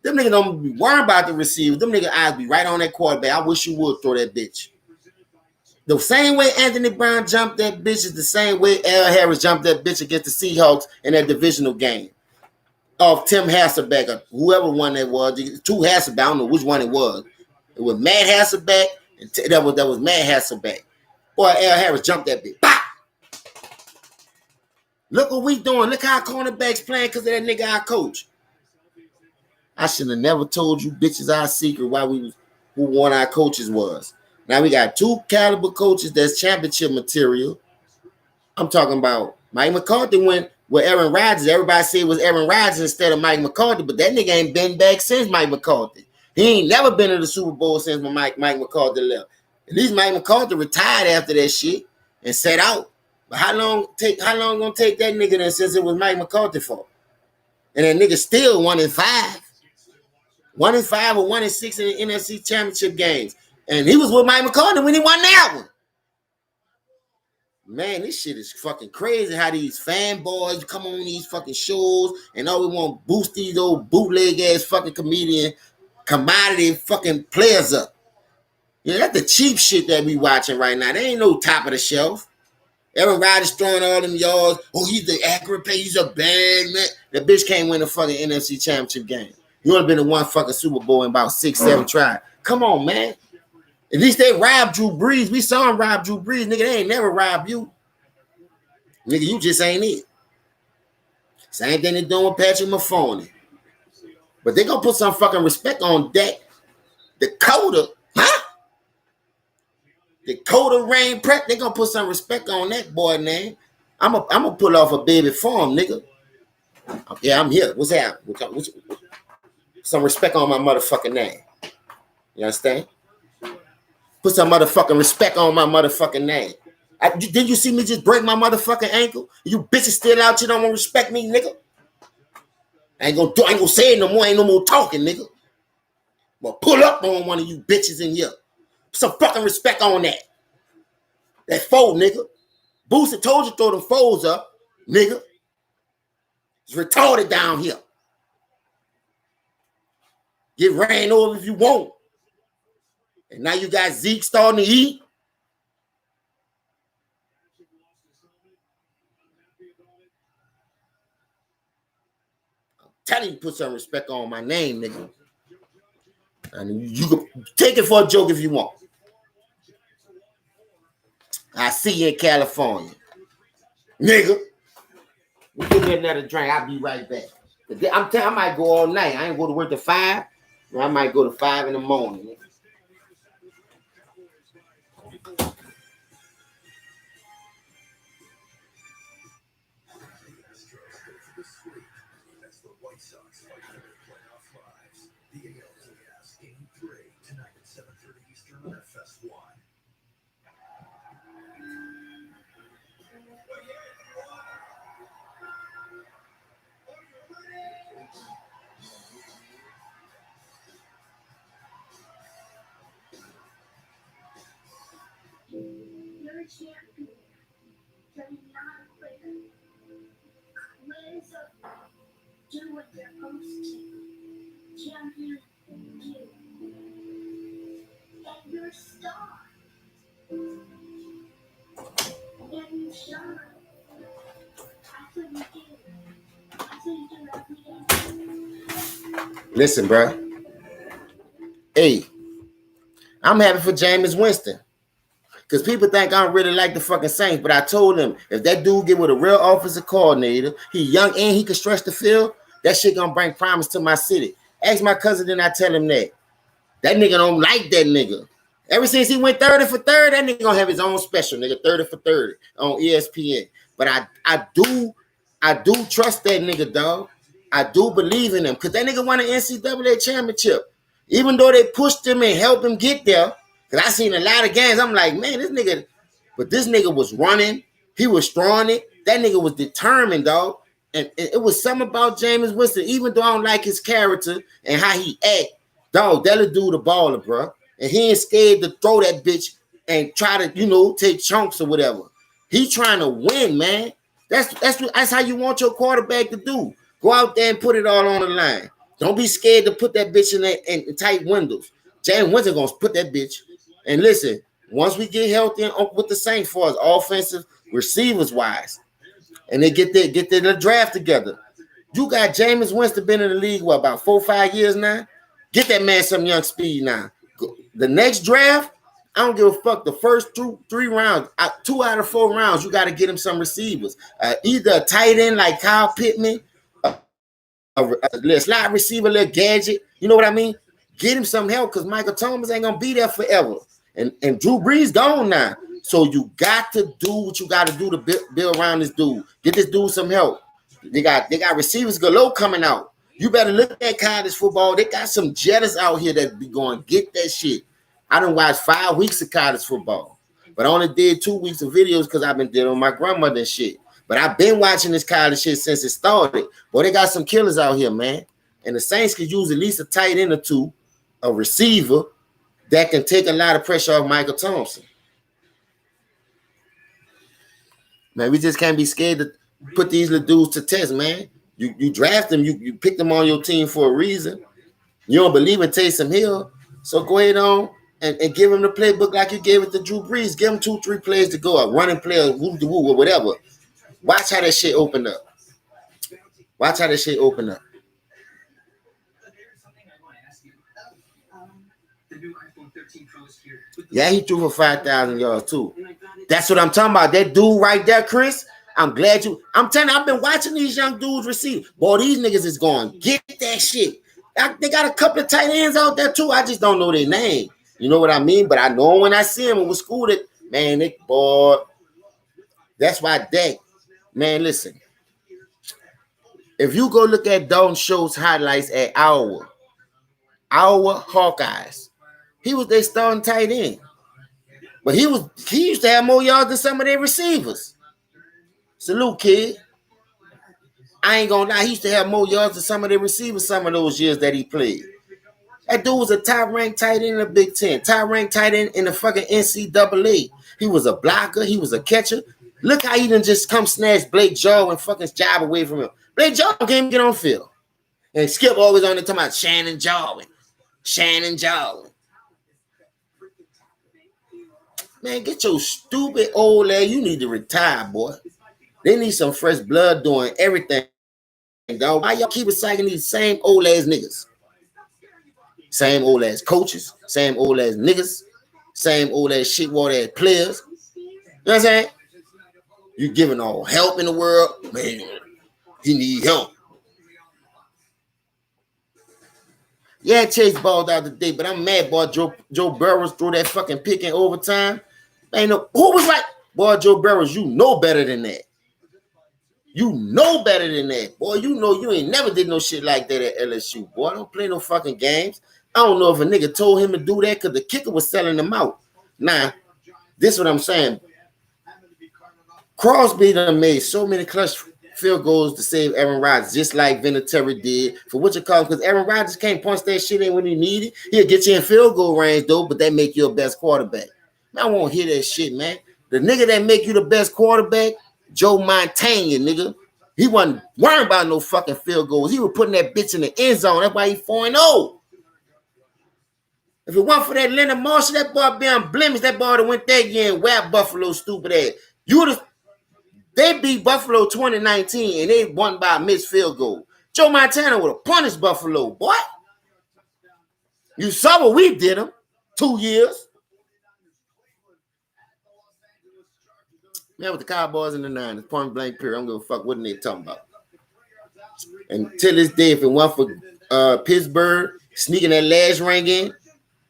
Them niggas don't be worrying about the receiver. Them niggas eyes be right on that quarterback. I wish you would throw that bitch. The same way Anthony Brown jumped that bitch is the same way Al Harris jumped that bitch against the Seahawks in that divisional game of Tim Hasselbeck or whoever one that was. Two Hasselbeck, I don't know which one it was. It was Matt Hasselbeck and that was Matt Hasselbeck. Boy, Al Harris jumped that bitch. Bah! Look what we doing. Look how our cornerbacks playing because of that nigga our coach. I should have never told you bitches our secret why we was who one our coaches was. Now we got two caliber coaches that's championship material. I'm talking about Mike McCarthy went with Aaron Rodgers. Everybody said it was Aaron Rodgers instead of Mike McCarthy, but that nigga ain't been back since Mike McCarthy. He ain't never been to the Super Bowl since Mike McCarthy left. At least Mike McCarthy retired after that shit and set out. But how long gonna take that nigga then since it was Mike McCarthy fault? And that nigga still 1-5. 1-5 or 1-6 in the NFC championship games. And he was with Mike McCarthy when he won that one. Man, this shit is fucking crazy how these fanboys come on these fucking shows and all we want to boost these old bootleg ass fucking comedian commodity fucking players up. Yeah, that's the cheap shit that we watching right now. There ain't no top of the shelf. Aaron Rodgers throwing all them yards. Oh, he's the accurate play. He's a bad man. The bitch can't win a fucking NFC championship game. You would have been in one fucking Super Bowl in about 6-7 tries. Come on, man. At least they robbed Drew Brees. We saw him rob Drew Brees. Nigga, they ain't never robbed you. Nigga, you just ain't it. Same thing they doing with Patrick Mahomes. But they gonna put some fucking respect on Dak. Dakota, huh? Dakota Rain Prep. They gonna put some respect on that boy name. I'm gonna pull off a baby for him, nigga. Yeah, I'm here. What's that? Some respect on my motherfucking name. You understand? Put some motherfucking respect on my motherfucking name. Didn't you see me just break my motherfucking ankle? You bitches still out here don't want to respect me, nigga. I ain't gonna say it no more. Ain't no more talking, nigga. But pull up on one of you bitches in here. Put some fucking respect on that. That fold, nigga. Booster told you to throw them folds up, nigga. It's retarded down here. Get ran over if you want. And now you got Zeke starting to eat. I'm telling you, put some respect on my name, nigga. And you can take it for a joke if you want. I see you in California. Nigga. We give me another drink. I'll be right back. I'm telling you, I might go all night. I ain't go to work till 5. Or I might go to 5 in the morning, nigga. You're a champion. You're not a quitter. Quiz up. Do what you're supposed to. Champion you. And you're a star. And you shine. That's what you do. That's what you do every day. Listen, bro. Hey, I'm happy for Jameis Winston. Because people think I don't really like the fucking Saints, but I told them if that dude get with a real offensive coordinator, he young and he can stretch the field, that shit gonna bring promise to my city. Ask my cousin, then I tell him that. That nigga don't like that nigga. Ever since he went 30 for 30, that nigga gonna have his own special, nigga, 30 for 30 on ESPN. But I do trust that nigga, dog. I do believe in him because that nigga won an NCAA championship. Even though they pushed him and helped him get there, because I seen a lot of games, I'm like, man, this nigga was running. He was throwing it. That nigga was determined, dog. And it was something about Jameis Winston, even though I don't like his character and how he act, dog, that'll do the baller, bro. And he ain't scared to throw that bitch and try to, take chunks or whatever. He trying to win, man. That's how you want your quarterback to do. Go out there and put it all on the line. Don't be scared to put that bitch in tight windows. Jameis Winston gonna put that bitch. And listen, Once we get healthy with the Saints for us offensive receivers wise, and they get their draft together. You got Jameis Winston been in the league about 4 or 5 years now. Get that man some young speed now. The next draft, I don't give a fuck. The first 3 rounds, 2 out of 4 rounds, you got to get him some receivers. Either a tight end like Kyle Pittman, a slot receiver, a little gadget. You know what I mean? Get him some help because Michael Thomas ain't gonna be there forever. And Drew Brees gone now. So you got to do what you got to do to build around this dude. Get this dude some help. They got receivers galore coming out. You better look at college football. They got some jetters out here that be going get that shit. I done watched 5 weeks of college football, but I only did 2 weeks of videos because I've been dealing with my grandmother and shit. But I've been watching this college shit since it started. Boy, they got some killers out here, man. And the Saints could use at least a tight end or two, a receiver that can take a lot of pressure off Michael Thompson. Man, we just can't be scared to put these little dudes to test, man. You draft them, you pick them on your team for a reason. You don't believe in Taysom Hill, so go ahead on and give him the playbook like you gave it to Drew Brees. Give him 2-3 plays to go, a running play, or woo or whatever. Watch how that shit open up. Watch how that shit open up. Yeah, he threw for 5,000 yards too. That's what I'm talking about. That dude right there, Chris. I'm glad you. I'm telling you, I've been watching these young dudes receive. Boy, these niggas is going get that shit. They got a couple of tight ends out there too. I just don't know their name. You know what I mean? But I know when I see them and was schooled it, man, they boy. That's why Dak, man, listen. If you go look at Dalton Schultz highlights at our Hawkeyes, he was their starting tight end. But he used to have more yards than some of their receivers. Salute, kid. I ain't gonna lie, he used to have more yards than some of their receivers some of those years that he played. That dude was a top-ranked tight end in the Big Ten, top-ranked tight end in the fucking NCAA. He was a blocker, he was a catcher. Look how he done just come snatch Blake Jarwin and fucking job away from him. Blake Jarwin can't get on field. And Skip always on there talking about Shannon Jarwin. Man, get your stupid old ass. You need to retire, boy. They need some fresh blood doing everything, dog. Why y'all keep recycling these same old ass niggas? Same old ass coaches, same old ass niggas, same old ass shitwater ass players. You know what I'm saying? You giving all help in the world, man. He need help. Yeah, Chase balled out today, but I'm mad, boy. Joe Burrows threw that fucking pick in overtime. Ain't no who was like, boy, Joe Burrows, you know better than that. You know better than that, boy. You know you ain't never did no shit like that at LSU, boy. Don't play no fucking games. I don't know if a nigga told him to do that because the kicker was selling him out. Nah, this is what I'm saying. Crosby done made so many clutch field goals to save Aaron Rodgers, just like Vinatieri did for what you call, because Aaron Rodgers can't punch that shit in when he need it. He'll get you in field goal range, though, but that make you a best quarterback. Man, I won't hear that shit, man. The nigga that make you the best quarterback, Joe Montana, nigga. He wasn't worrying about no fucking field goals. He was putting that bitch in the end zone. That's why he 4-0. If it weren't for that Leonard Marshall, that boy be on blemish. That boy that went that year and whacked Buffalo stupid ass. They beat Buffalo 2019 and they won by a missed field goal. Joe Montana would have punished Buffalo, boy. You saw what we did him 2 years. Man, with the Cowboys and the Niners, point blank period. I don't give a fuck what they talking about. And till this day, if it weren't for Pittsburgh sneaking that last ring in,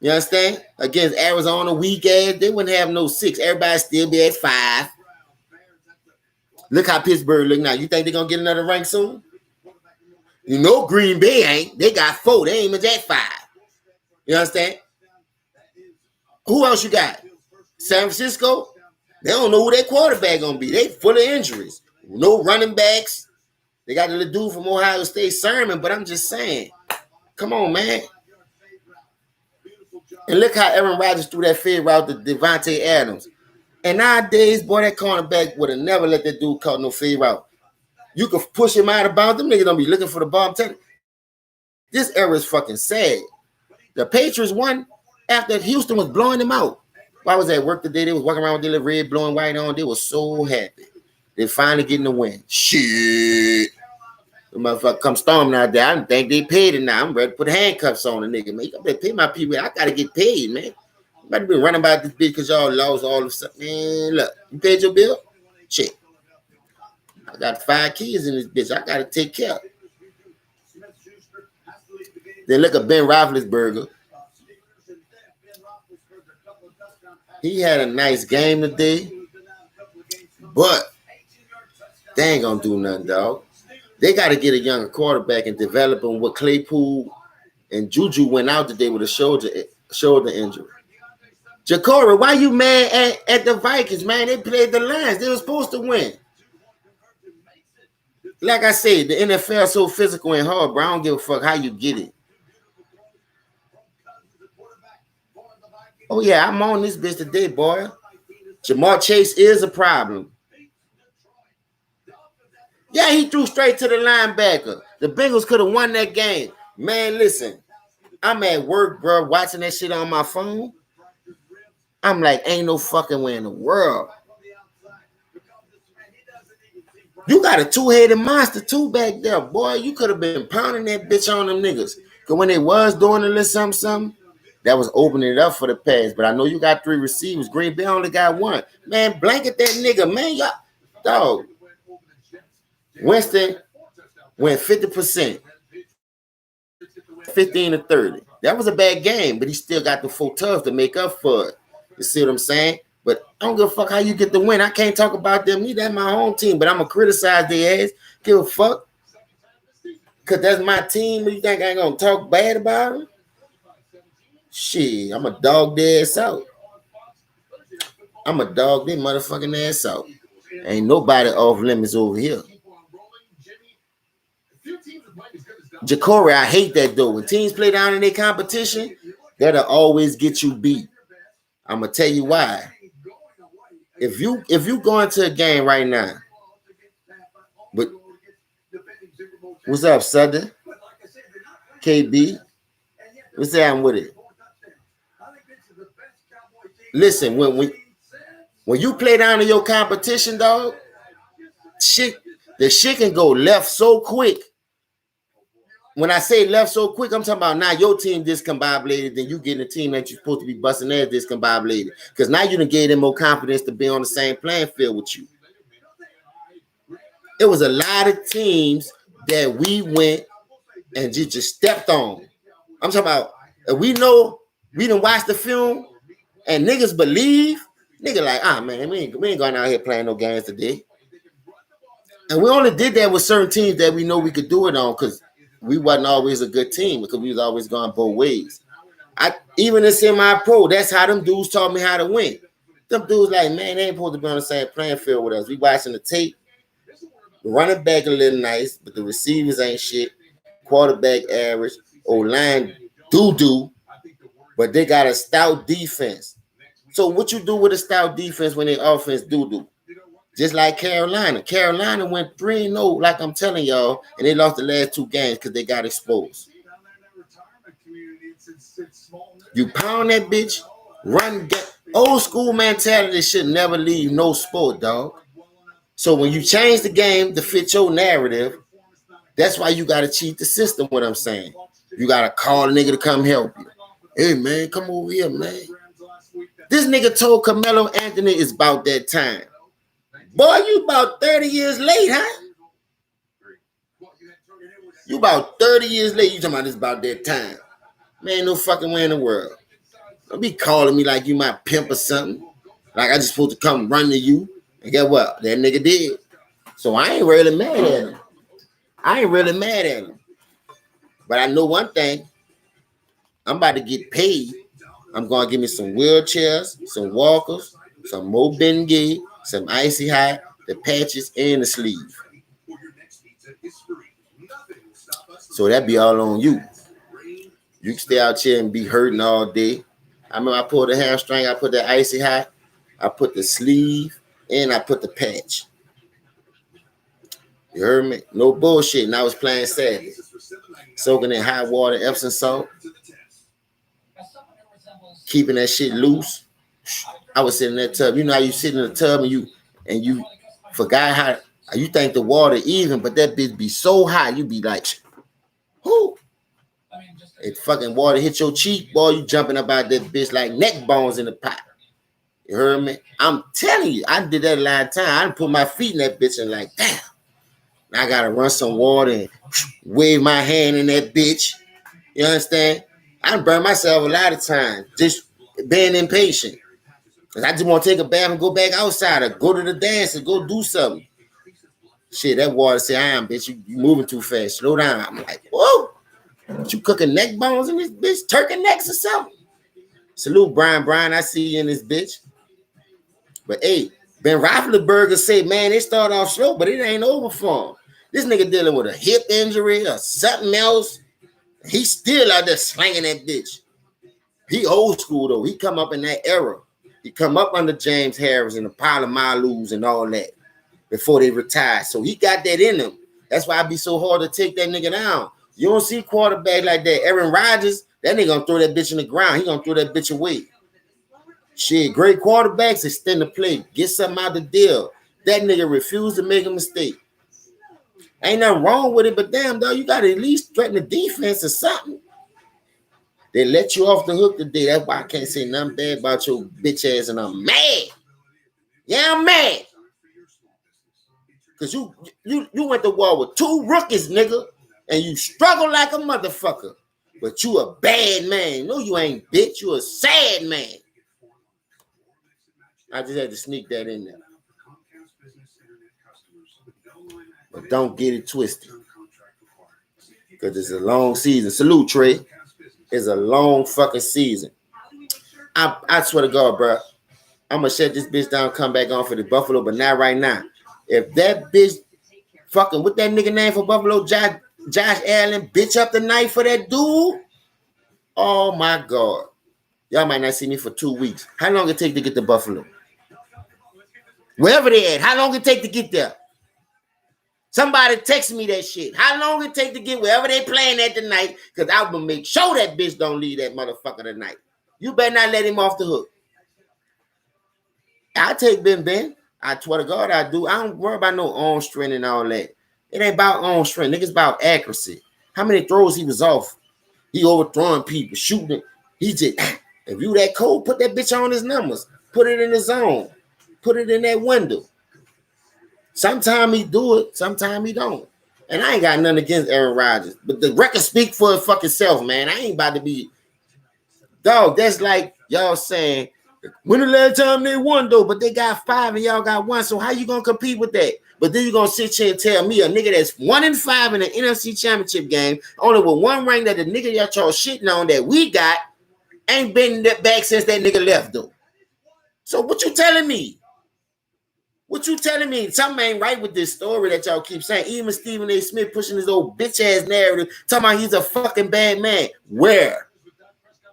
you understand? Against Arizona, weak ass, they wouldn't have no 6. Everybody still be at 5. Look how Pittsburgh look now. You think they're going to get another rank soon? You know Green Bay ain't. They got 4. They ain't even at 5. You understand? Who else you got? San Francisco? They don't know who their quarterback going to be. They full of injuries. No running backs. They got the little dude from Ohio State, Sermon, but I'm just saying. Come on, man. And look how Aaron Rodgers threw that fade route to Devontae Adams. And nowadays, boy, that cornerback would have never let that dude caught no fade route. You could push him out of bounds. Them niggas don't be looking for the ball. This era is fucking sad. The Patriots won after Houston was blowing them out. I was at work today. They was walking around with their little red, blue, and white on. They were so happy. They finally getting the win. Shit. The motherfucker come storming out there. I don't think they paid it now. I'm ready to put handcuffs on the nigga, man. You gotta pay my people. I gotta get paid, man. I'm about to be running about this bitch because y'all lost all of stuff. Man, look, you paid your bill? Shit. I got 5 kids in this bitch. I gotta take care of. Then look at Ben Roethlisberger. He had a nice game today, but they ain't gonna do nothing, dog. They got to get a younger quarterback and develop him with Claypool and Juju went out today with a shoulder injury. Jacory, why you mad at the Vikings, man? They played the Lions. They were supposed to win. Like I said, the NFL is so physical and hard, bro. I don't give a fuck how you get it. Oh, yeah, I'm on this bitch today, boy. Jamar Chase is a problem. Yeah, he threw straight to the linebacker. The Bengals could have won that game. Man, listen, I'm at work, bro, watching that shit on my phone. I'm like, ain't no fucking way in the world. You got a 2-headed monster, too, back there, boy. You could have been pounding that bitch on them niggas. Because when they was doing a little something, that was opening it up for the pass. But I know you got 3 receivers. Green Bay only got 1. Man, blanket that nigga, man. Y'all, dog. Winston went 50%, 15-30. That was a bad game, but he still got the 4 toughs to make up for it. You see what I'm saying? But I don't give a fuck how you get the win. I can't talk about them. That's my home team, but I'm going to criticize their ass. Give a fuck. Because that's my team. You think I ain't going to talk bad about them? Shit, I'm a dog their ass out. I'm a dog their motherfucking ass out. Ain't nobody off limits over here. Jacory, I hate that though. When teams play down in their competition, that'll always get you beat. I'm gonna tell you why. If you go into a game right now, but what's up, Southern? KB, what's happening with it? Listen, when you play down in your competition, dog, the shit can go left so quick. When I say left so quick, I'm talking about now your team discombobulated, then you getting a team that you're supposed to be busting ass discombobulated. Because now you done gave them more confidence to be on the same playing field with you. It was a lot of teams that we went and just stepped on. I'm talking about, we know, we done watched the film, and niggas believe, nigga like, man, we ain't going out here playing no games today. And we only did that with certain teams that we know we could do it on, because we wasn't always a good team, because we was always going both ways. Even in semi-pro, that's how them dudes taught me how to win. Them dudes like, man, they ain't supposed to be on the same playing field with us. We watching the tape. The running back a little nice, but the receivers ain't shit. Quarterback average. O-line doo-doo, but they got a stout defense. So what you do with a stout defense when their offense doo-doo? Just like Carolina. Carolina went 3-0, like I'm telling y'all, and they lost the last 2 games because they got exposed. You pound that bitch, run, old school mentality should never leave no sport, dog. So when you change the game to fit your narrative, that's why you got to cheat the system, what I'm saying. You got to call a nigga to come help you. Hey, man, come over here, man. This nigga told Carmelo Anthony it's about that time. Boy, you about 30 years late, huh? You about 30 years late. You talking about it's about that time. Man, no fucking way in the world. Don't be calling me like you my pimp or something. Like I just supposed to come run to you. And guess what? That nigga did. So I ain't really mad at him. But I know one thing. I'm about to get paid. I'm going to give me some wheelchairs, some walkers, some more Bengay, some icy hot, the patches, and the sleeve. So that be all on you. You can stay out here and be hurting all day. I remember I pulled the hamstring, I put the icy hot, I put the sleeve, and I put the patch. You heard me? No bullshit. And I was playing Saturday. Soaking in hot water, Epsom salt. Keeping that shit loose. I was sitting in that tub. You know how you sit in the tub and you forgot how you think the water even, but that bitch be so hot, you be like, whoo. If fucking water hit your cheek, boy, you jumping up out that bitch like neck bones in the pot. You heard me? I'm telling you, I did that a lot of time. I done put my feet in that bitch and like, damn. I gotta run some water and wave my hand in that bitch. You understand? I done burned myself a lot of times just being impatient. Cause I just want to take a bath and go back outside or go to the dance and go do something. Shit, that water say, bitch, you moving too fast. Slow down. I'm like, whoa. You cooking neck bones in this bitch? Turkey necks or something? Salute, Brian. Brian, I see you in this bitch. But hey, Ben Roethlisberger said, man, they start off slow, but it ain't over for him. This nigga dealing with a hip injury or something else. He's still out there slanging that bitch. He old school, though. He come up in that era. He come up under James Harris and the Palomalus and all that before they retired. So he got that in him. That's why it be so hard to take that nigga down. You don't see quarterback like that. Aaron Rodgers, that nigga gonna throw that bitch in the ground. He gonna throw that bitch away. Shit, great quarterbacks extend the play. Get something out the deal. That nigga refused to make a mistake. Ain't nothing wrong with it, but damn, dog, you gotta at least threaten the defense or something. They let you off the hook today. That's why I can't say nothing bad about your bitch ass, and I'm mad. Yeah, I'm mad. Cause you went to war with two rookies, nigga, and you struggle like a motherfucker. But you a bad man. No, you ain't, bitch. You a sad man. I just had to sneak that in there. But don't get it twisted. Because it's a long season. Salute, Trey. It's a long fucking season. I swear to God, bro. I'm going to shut this bitch down, come back on for the Buffalo, but not right now. If that bitch fucking, what that nigga name for Buffalo, Josh Allen, bitch up the night for that dude? Oh, my God. Y'all might not see me for 2 weeks. How long it take to get to Buffalo? Wherever they at, how long it take to get there? Somebody text me that shit. How long it take to get wherever they playing at tonight? Because I will make sure that bitch don't leave that motherfucker tonight. You better not let him off the hook. I take Ben. I swear to God I do. I don't worry about no arm strength and all that. It ain't about arm strength. Niggas about accuracy. How many throws he was off? He overthrowing people, shooting. He just, if you that cold, put that bitch on his numbers. Put it in the zone. Put it in that window. Sometimes he do it, sometimes he don't. And I ain't got nothing against Aaron Rodgers. But the record speak for his fucking self, man. I ain't about to be... Dog, that's like y'all saying, when the last time they won, though? But they got 5 and y'all got 1. So how you going to compete with that? But then you're going to sit here and tell me a nigga that's 1-5 in the NFC Championship game, only with 1 ring that the nigga y'all shitting on that we got, ain't been back since that nigga left, though. So what you telling me? What you telling me? Something ain't right with this story that y'all keep saying. Even Stephen A. Smith pushing his old bitch-ass narrative, talking about he's a fucking bad man. Where?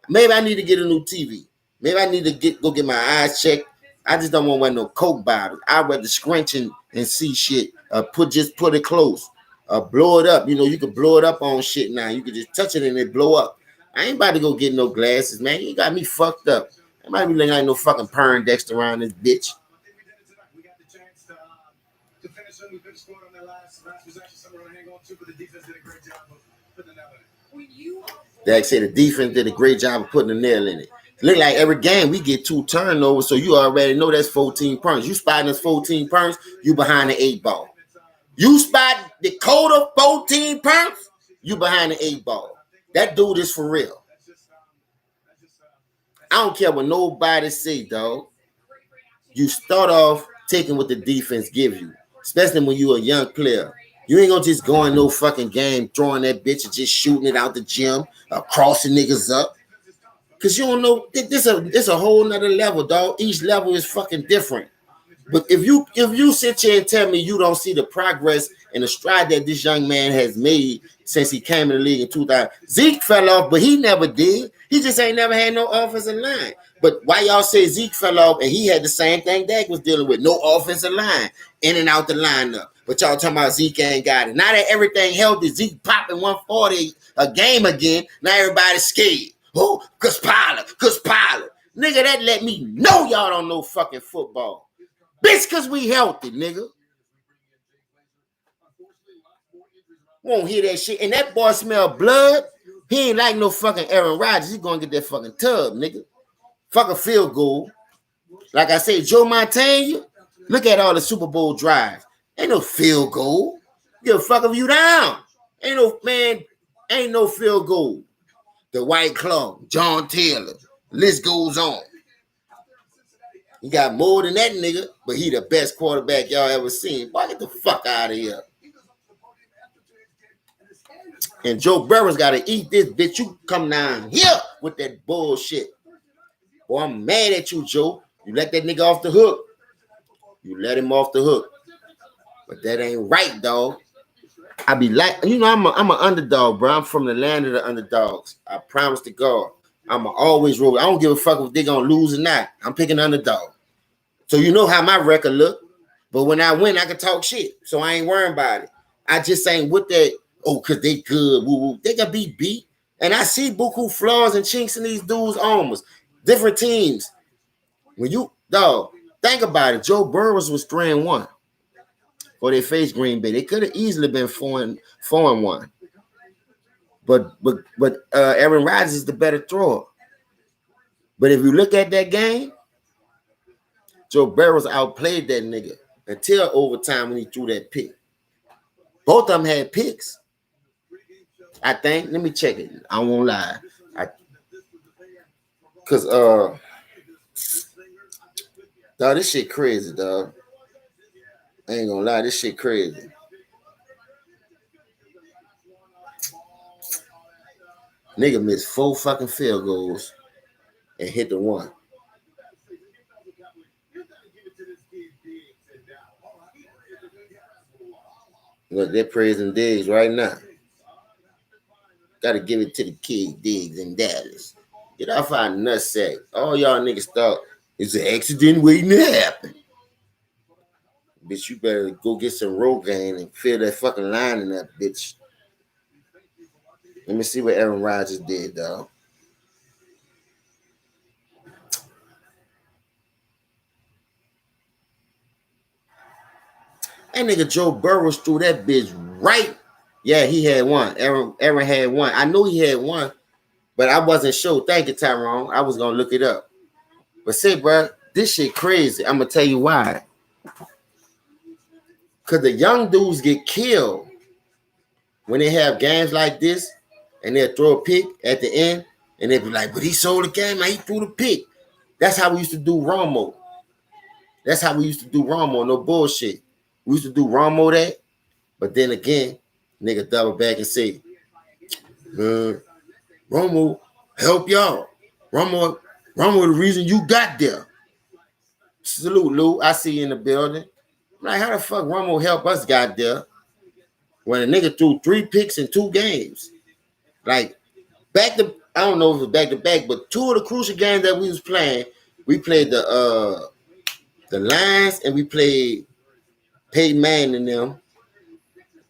Maybe I need to get a new TV. Maybe I need to go get my eyes checked. I just don't want to wear no Coke bottles. I'd rather scrunch and see shit. Put it close. Blow it up. You know, you can blow it up on shit now. You can just touch it and it blow up. I ain't about to go get no glasses, man. You got me fucked up. I might be looking like no fucking Perrin Dexter around this bitch. We finished scoring on their last possession. Someone to hang on to, but the defense did a great job of putting the nail in it. Dak said the defense did a great job of putting the nail in it. Look like every game we get 2 turnovers, so you already know that's 14 points. You spotting us 14 points, you behind the 8 ball. You spot Dakota 14 points, you behind the 8 ball. That dude is for real. I don't care what nobody say, dog. You start off taking what the defense gives you. Especially when you're a young player. You ain't gonna just go in no fucking game throwing that bitch and just shooting it out the gym or crossing niggas up. Cause you don't know, this a whole nother level, dog. Each level is fucking different. But if you sit here and tell me you don't see the progress and the stride that this young man has made since he came in the league in 2000, Zeke fell off, but he never did. He just ain't never had no offensive line. But why y'all say Zeke fell off and he had the same thing Dak was dealing with, no offensive line, in and out the lineup. But y'all talking about Zeke ain't got it. Now that everything healthy, Zeke popping 140 a game again, now everybody's scared. Oh, cause Pilot. Nigga, that let me know y'all don't know fucking football. Bitch, cause we healthy, nigga. Won't hear that shit. And that boy smell blood. He ain't like no fucking Aaron Rodgers. He gonna get that fucking tub, nigga. Fuck a field goal. Like I said, Joe Montana, look at all the Super Bowl drives. Ain't no field goal. Give a fuck if you down. Ain't no field goal. The White Claw, John Taylor. List goes on. He got more than that nigga, but he the best quarterback y'all ever seen. Boy, get the fuck out of here. And Joe Burrow's got to eat this bitch. You come down here with that bullshit. Boy, I'm mad at you, Joe. You let that nigga off the hook. You let him off the hook. But that ain't right, dog. I be like, you know, I'm an underdog, bro. I'm from the land of the underdogs. I promise to God. I'm always roll. I don't give a fuck if they gonna lose or not. I'm picking underdog. So you know how my record look. But when I win, I can talk shit. So I ain't worrying about it. I just ain't with that, because they good. Woo-woo. They can be beat. And I see buku flaws and chinks in these dudes' armors. Different teams. When you, dog, think about it. Joe Burrows was 3-1 for they faced Green Bay. They could have easily been 4-1. But Aaron Rodgers is the better thrower. But if you look at that game, Joe Burrows outplayed that nigga until overtime when he threw that pick. Both of them had picks. I think. Let me check it. I won't lie. Because dog, this shit crazy, dog. I ain't gonna lie, this shit crazy. Nigga missed 4 fucking field goals and hit the one. Look, they're praising Diggs right now. Gotta give it to the kid Diggs in Dallas. Get off our nutsack. All y'all niggas thought it's an accident waiting to happen. Bitch, you better go get some Rogaine and fill that fucking line in that bitch. Let me see what Aaron Rodgers did, dog. That nigga Joe Burrows threw that bitch right. Yeah, he had one. Aaron had one. I knew he had one, but I wasn't sure. Thank you, Tyrone. I was gonna look it up. But say, bro, this shit crazy. I'm gonna tell you why. Cause the young dudes get killed when they have games like this, and they'll throw a pick at the end, and they'll be like, "But he sold the game. He threw the pick." That's how we used to do Romo. No bullshit. We used to do Romo that, but then again, nigga double back and say, Romo, help y'all. Romo, the reason you got there. Salute, Lou. I see you in the building. I'm like, how the fuck Romo help us got there when a nigga threw 3 picks in 2 games? Like, I don't know if it was back to back, but 2 of the crucial games that we was playing, we played the Lions and we played Peyton Manning and them.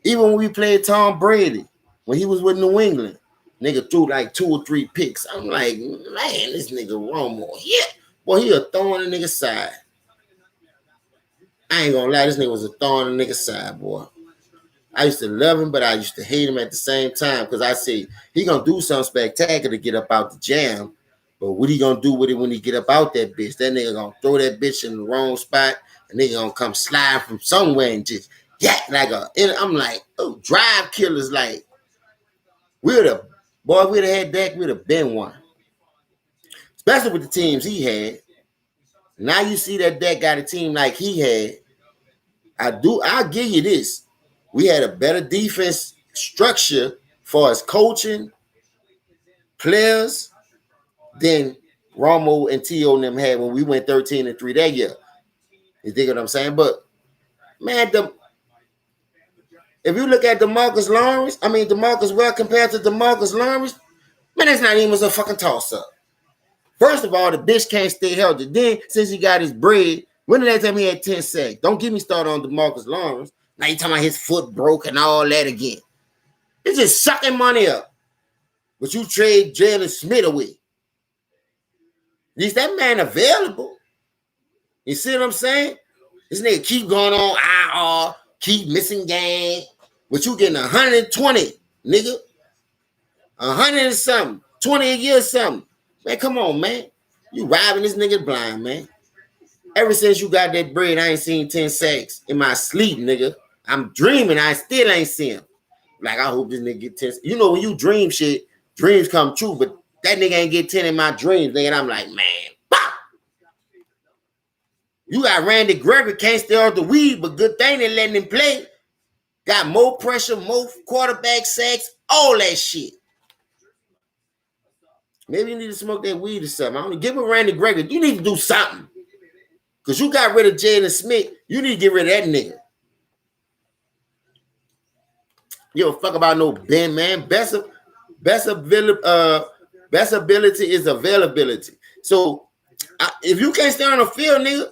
Even when we played Tom Brady, when he was with New England, nigga threw like 2 or 3 picks. I'm like, man, this nigga Romo, yeah. Boy, he a thorn in the nigga's side. I ain't gonna lie, this nigga was a thorn in the nigga's side, boy. I used to love him, but I used to hate him at the same time because I say he gonna do something spectacular to get up out the jam, but what he gonna do with it when he get up out that bitch? That nigga gonna throw that bitch in the wrong spot, and nigga gonna come slide from somewhere and just like I'm like, oh, drive killers like we'd have had Dak, we'd have been one. Especially with the teams he had. Now you see that Dak got a team like he had. I'll give you this. We had a better defense structure for us coaching players than Romo and T.O. and them had when we went 13-3 that year. You think what I'm saying? But man, if you look at DeMarcus Ware compared to DeMarcus Lawrence, man, that's not even a fucking toss-up. First of all, the bitch can't stay healthy. Then, since he got his bread, when did that time he had 10 sacks? Don't get me started on DeMarcus Lawrence. Now you talking about his foot broke and all that again. It's just sucking money up. But you trade Jalen Smith away. Is that man available? You see what I'm saying? This nigga keep going on IR, keep missing game, but you getting 120, nigga. 100 and something, 20 a year or something. Man, come on, man. You robbing this nigga blind, man. Ever since you got that bread, I ain't seen 10 sacks in my sleep, nigga. I'm dreaming, I still ain't seen him. Like, I hope this nigga get 10. You know, when you dream shit, dreams come true, but that nigga ain't get 10 in my dreams, nigga. And I'm like, man, bah! You got Randy Gregory, can't stay off the weed, but good thing they letting him play. Got more pressure, more quarterback sacks, all that shit. Maybe you need to smoke that weed or something. I don't know. Give him Randy Gregory. You need to do something. Because you got rid of Jaden Smith. You need to get rid of that nigga. You don't fuck about no Ben, man. Best ability is availability. So, if you can't stay on the field, nigga,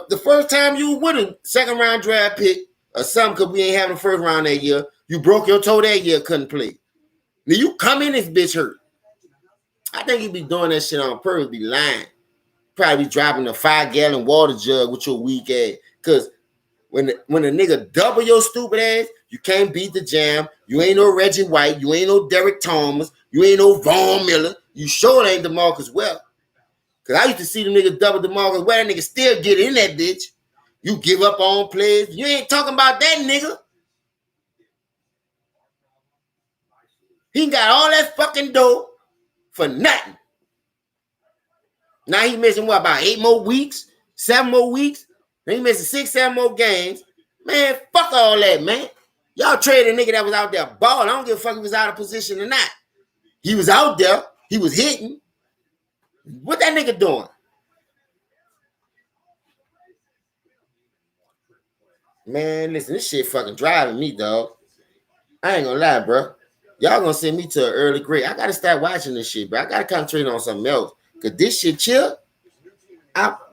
the first time you with a second round draft pick or something, because we ain't having the first round that year, you broke your toe that year, couldn't play. Now you come in, this bitch hurt. I think you be doing that shit on purpose, be lying. Probably be dropping a 5-gallon water jug with your weak ass. Because when a nigga double your stupid ass, you can't beat the jam. You ain't no Reggie White. You ain't no Derek Thomas. You ain't no Vaughn Miller. You sure ain't DeMarcus Webb. Because I used to see the nigga double DeMarcus Webb. That nigga still get in that bitch. You give up on plays. You ain't talking about that nigga. He got all that fucking dough for nothing. Now he missing what, about 8 more weeks? 7 more weeks? Then he missing 6, 7 more games. Man, fuck all that, man. Y'all traded a nigga that was out there balling. I don't give a fuck if he was out of position or not. He was out there. He was hitting. What that nigga doing? Man, listen, this shit fucking driving me, dog. I ain't gonna lie, bro. Y'all gonna send me to an early grade. I gotta start watching this shit, bro. I gotta concentrate on something else. Cause this shit chill.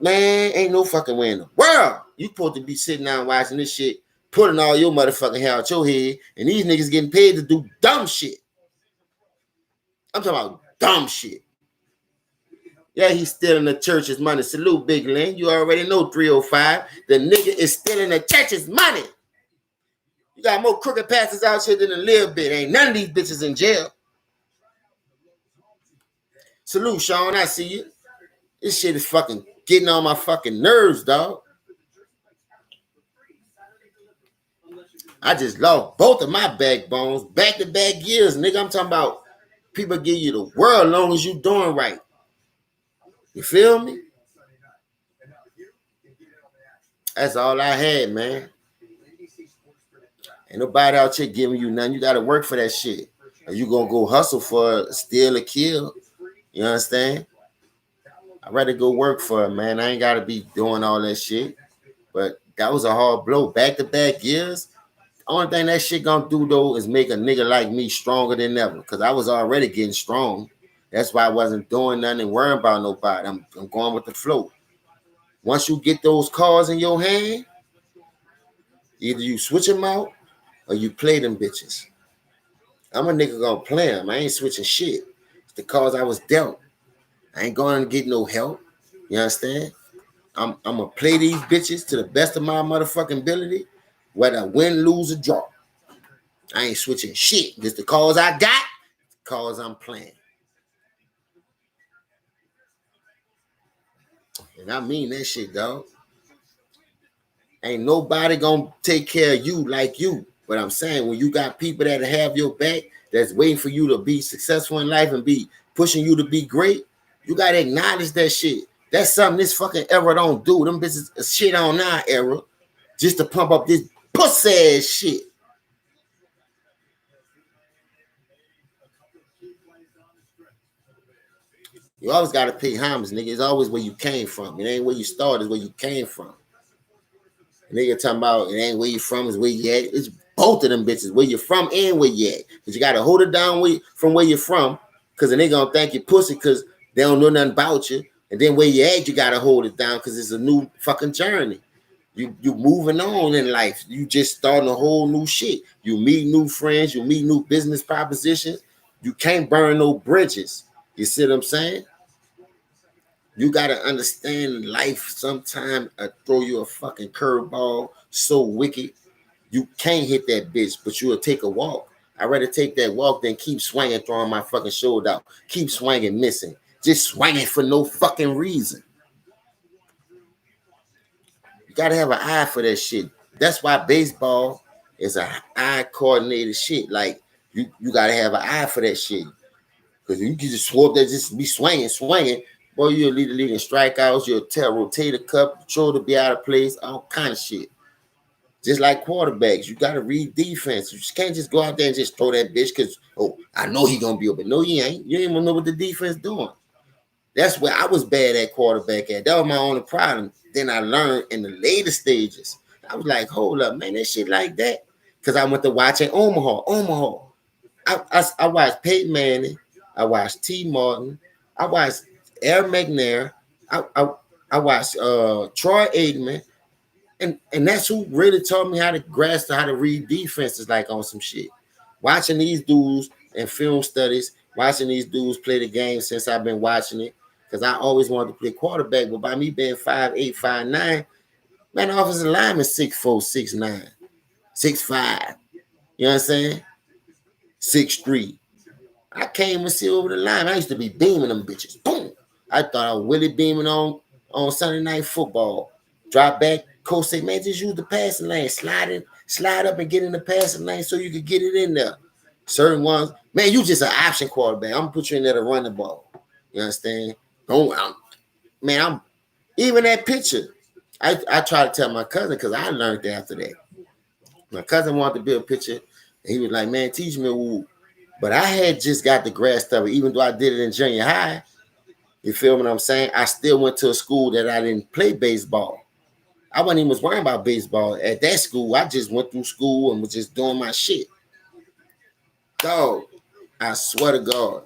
Man, ain't no fucking way in the world you supposed to be sitting down watching this shit, putting all your motherfucking hair out your head, and these niggas getting paid to do dumb shit. I'm talking about dumb shit. Yeah, he's stealing the church's money. Salute, Big Lynn. You already know 305. The nigga is stealing the church's money. You got more crooked pastors out here than a little bit. Ain't none of these bitches in jail. Salute, Sean. I see you. This shit is fucking getting on my fucking nerves, dog. I just lost both of my backbones back-to-back years, nigga. I'm talking about people give you the world as long as you doing right. You feel me? That's all I had, man. Ain't nobody out here giving you nothing. You got to work for that shit. Or you going to go hustle for steal or kill. You understand? I'd rather go work for it, man. I ain't got to be doing all that shit. But that was a hard blow. Back-to-back years. The only thing that shit gonna do, though, is make a nigga like me stronger than ever. Because I was already getting strong. That's why I wasn't doing nothing and worrying about nobody. I'm going with the flow. Once you get those cards in your hand, either you switch them out or you play them bitches. I'm a nigga gonna play them. I ain't switching shit. It's the cards I was dealt. I ain't going to get no help. You understand? I'm gonna play these bitches to the best of my motherfucking ability, whether I win, lose, or draw. I ain't switching shit. Just the cards I got, the cards I'm playing. And I mean that shit, dog. Ain't nobody gonna take care of you like you. But I'm saying, when you got people that have your back, that's waiting for you to be successful in life and be pushing you to be great, you gotta acknowledge that shit. That's something this fucking era don't do. Them bitches shit on our era just to pump up this pussy ass shit. You always gotta pay homage, nigga. It's always where you came from. It ain't where you started, it's where you came from. Nigga talking about it ain't where you from, it's where you at. It's both of them bitches, where you from and where you at. Because you gotta hold it down from where you're from, because then they gonna think you pussy because they don't know nothing about you. And then where you at, you gotta hold it down because it's a new fucking journey. You moving on in life. You just starting a whole new shit. You meet new friends, you meet new business propositions. You can't burn no bridges. You see what I'm saying? You gotta understand life. Sometimes I throw you a fucking curveball so wicked you can't hit that bitch, but you'll take a walk. I'd rather take that walk than keep swinging, throwing my fucking shoulder out, keep swinging, missing, just swinging for no fucking reason. You gotta have an eye for that shit. That's why baseball is a eye coordinated shit. Like you gotta have an eye for that shit. Because you can just swoop that, just be swinging. Boy, you'll lead the league in strikeouts, you'll tell rotator cuff, shoulder be out of place, all kind of shit. Just like quarterbacks, you gotta read defense. You just can't just go out there and just throw that bitch because I know he gonna be open. No, you ain't. You ain't even know what the defense doing. That's where I was bad at quarterback at. That was my only problem. Then I learned in the later stages. I was like, hold up, man, that shit like that. Because I went to watching Omaha. I watched Peyton Manning. I watched T. Martin. I watched Air McNair. I watched Troy Aikman. And that's who really taught me how to grasp how to read defenses like on some shit. Watching these dudes and film studies, watching these dudes play the game since I've been watching it. Because I always wanted to play quarterback, but by me being 5'8", 5'9", man, the offensive lineman 6'4", 6'9", 6'5". You know what I'm saying? 6'3". I came and see over the line. I used to be beaming them bitches. Boom. I thought I was Willie beaming on Sunday Night Football. Drop back. Coach said, man, just use the passing lane. Slide up and get in the passing lane so you could get it in there. Certain ones, man, you just an option quarterback. I'm gonna put you in there to run the ball. You understand? I'm even that picture. I try to tell my cousin because I learned after that. My cousin wanted to build a picture, and he was like, man, teach me woo. But I had just got the grasp of it, even though I did it in junior high. You feel what I'm saying? I still went to a school that I didn't play baseball. I wasn't even worrying about baseball at that school. I just went through school and was just doing my shit. Dog, I swear to God.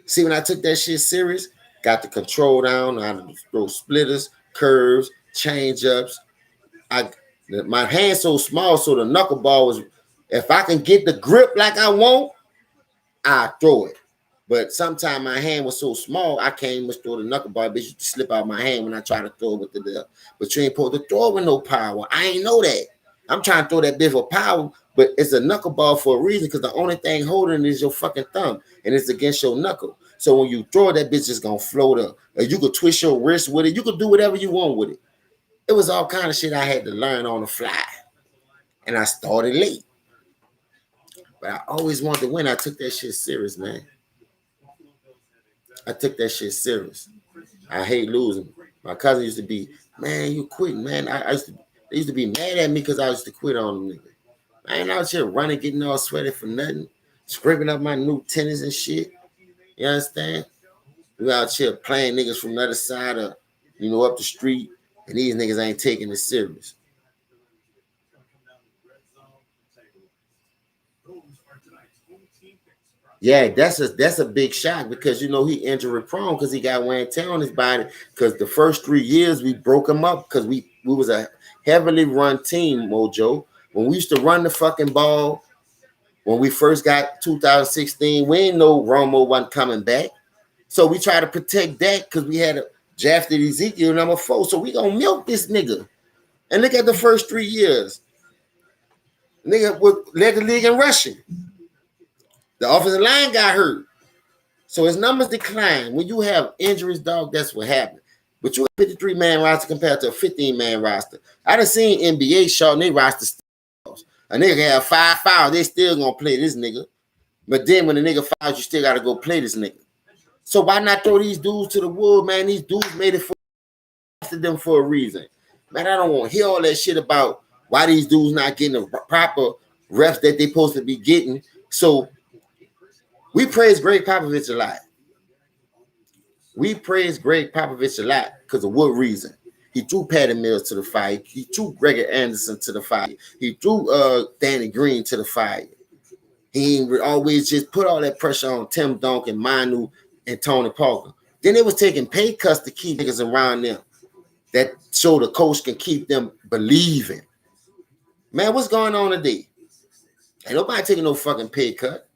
See, when I took that shit serious, got the control down, I had to throw splitters, curves, change ups. My hand's so small, so the knuckleball was, if I can get the grip like I want, I throw it. But sometimes my hand was so small, I can't even throw the knuckleball. Bitch, used to slip out my hand when I try to throw it with the left. But you ain't supposed to throw it with no power. I ain't know that. I'm trying to throw that bitch with power, but it's a knuckleball for a reason because the only thing holding it is your fucking thumb, and it's against your knuckle. So when you throw it, that bitch is gonna float up. Or you could twist your wrist with it. You could do whatever you want with it. It was all kind of shit I had to learn on the fly, and I started late. But I always wanted to win. I took that shit serious, man. I took that shit serious. I hate losing. My cousin used to be, man, you quit, man. They used to be mad at me because I used to quit on them niggas. I ain't out here running, getting all sweaty for nothing, scraping up my new tennis and shit. You understand? We out here playing niggas from the other side of, up the street, and these niggas ain't taking it serious. Yeah, that's a big shock because he injury prone because he got wear and tear on his body. Because the first 3 years we broke him up because we was a heavily run team, Mojo. When we used to run the fucking ball, when we first got 2016, we didn't know Romo wasn't coming back. So we tried to protect that because we had a drafted Ezekiel number 4. So we gonna milk this nigga. And look at the first 3 years. Nigga led the league in rushing. The offensive line got hurt. So his numbers decline. When you have injuries, dog, that's what happened. But you a 53-man roster compared to a 15-man roster. I done seen NBA shorten their roster. A nigga can have 5 fouls. They still gonna play this nigga. But then when the nigga fouls, you still gotta go play this nigga. So why not throw these dudes to the wood, man? These dudes made it for them for a reason. Man, I don't want to hear all that shit about why these dudes not getting the proper reps that they supposed to be getting. So we praise Greg Popovich a lot. We praise Greg Popovich a lot because of what reason? He threw Patty Mills to the fire. He threw Gregor Anderson to the fire. He threw Danny Green to the fire. He always just put all that pressure on Tim Duncan, Manu, and Tony Parker. Then they was taking pay cuts to keep niggas around them. That so the coach can keep them believing. Man, what's going on today? Ain't nobody taking no fucking pay cut.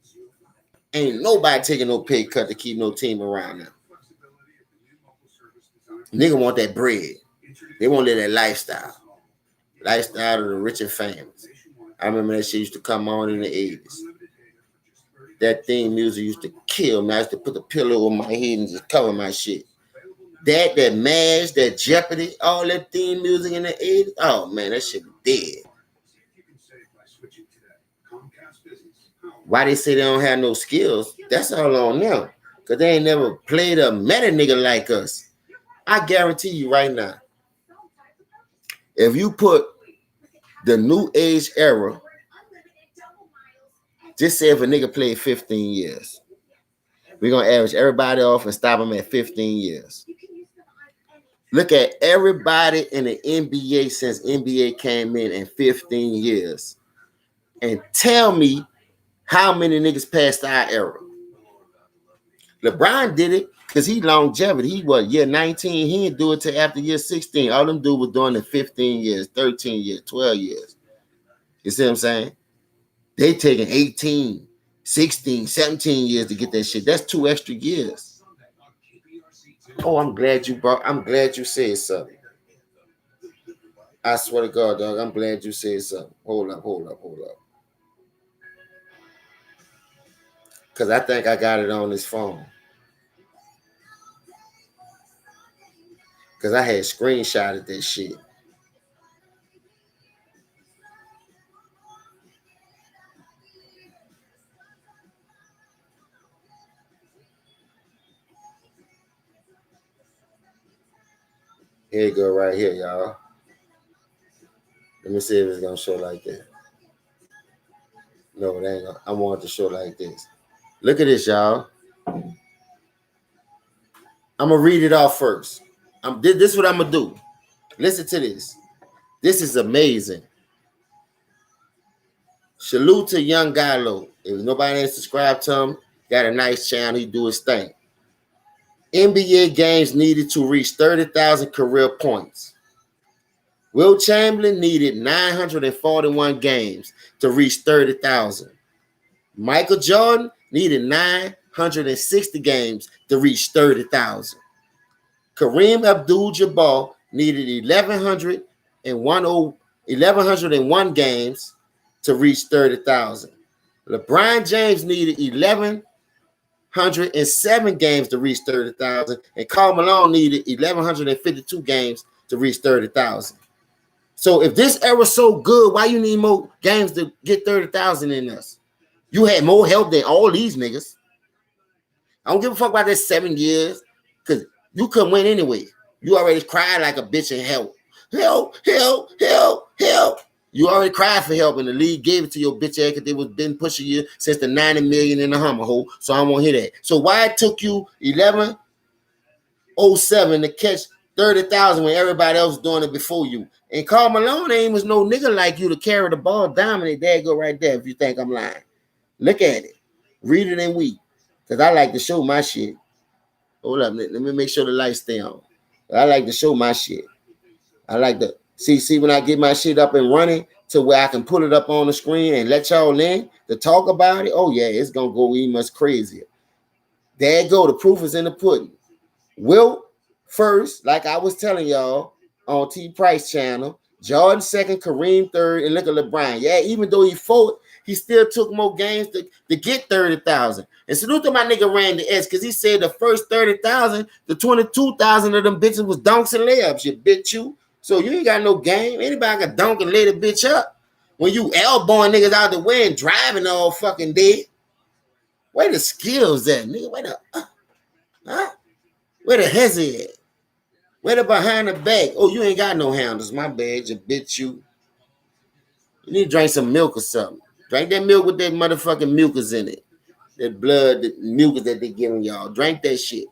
Ain't nobody taking no pay cut to keep no team around them. Nigga want that bread. They want to live that lifestyle. Lifestyle of the rich and famous. I remember that shit used to come on in the 80s. That theme music used to kill me. I used to put the pillow on my head and just cover my shit. That MASH, that Jeopardy, all that theme music in the 80s. Oh man, that shit was dead. Why they say they don't have no skills? That's all on them. Cause they ain't never played a meta nigga like us. I guarantee you right now, if you put the new age era, just say if a nigga played 15 years, we're gonna average everybody off and stop them at 15 years. Look at everybody in the NBA since NBA came in 15 years. And tell me how many niggas passed our era. LeBron did it because he longevity. He was year 19. He didn't do it till after year 16. All them dudes was doing it 15 years, 13 years, 12 years. You see what I'm saying? They taking 18, 16, 17 years to get that shit. That's 2 extra years. Oh, I'm glad you said something. I swear to God, dog, I'm glad you said something. Hold up. Because I think I got it on this phone. Because I had screenshotted that shit. Here you go right here, y'all. Let me see if it's going to show like that. No, it ain't gonna. I want it to show like this. Look at this, y'all. I'm going to read it off first. This is what I'm going to do. Listen to this. This is amazing. Salute to Young Gallo. If nobody ain't subscribed to him, got a nice channel. He do his thing. NBA games needed to reach 30,000 career points. Will Chamberlain needed 941 games to reach 30,000. Michael Jordan needed 960 games to reach 30,000. Kareem Abdul-Jabbar needed 1,101 games to reach 30,000. LeBron James needed 1,107 games to reach 30,000, and Karl Malone needed 1,152 games to reach 30,000. So if this era's so good, why you need more games to get 30,000 in us? You had more help than all these niggas. I don't give a fuck about that 7 years, because you couldn't win anyway. You already cried like a bitch in help. Help. You already cried for help, and the league gave it to your bitch ass because they was been pushing you since the 90 million in the Hummer hole. So I won't hear that. So why it took you 11:07 to catch 30,000 when everybody else was doing it before you? And Karl Malone ain't was no nigga like you to carry the ball, dominate. There you go right there. If you think I'm lying, look at it, read it and weep, because I like to show my shit. Hold up, let me make sure the lights stay on. I like to show my shit. I like to see when I get my shit up and running to where I can put it up on the screen and let y'all in to talk about it. Oh yeah, it's gonna go even much crazier. There you go. The proof is in the pudding. Wilt first, like I was telling y'all on T Price channel. Jordan second, Kareem third, and look at LeBron. Yeah, even though he fourth, he still took more games to get 30,000. And salute to my nigga Randy S, because he said the first 30,000, the 22,000 of them bitches was dunks and layups, you bitch you. So you ain't got no game. Anybody can dunk and lay the bitch up. When you elbowing niggas out the way and driving all fucking dead. Where the skills at, nigga? Where the hezzy at? Where the behind the back? Oh, you ain't got no handles. My bad, you bitch you. You need to drink some milk or something. Drink that milk with that motherfucking mucus in it. That blood, the mucus that they giving y'all. Drink that shit.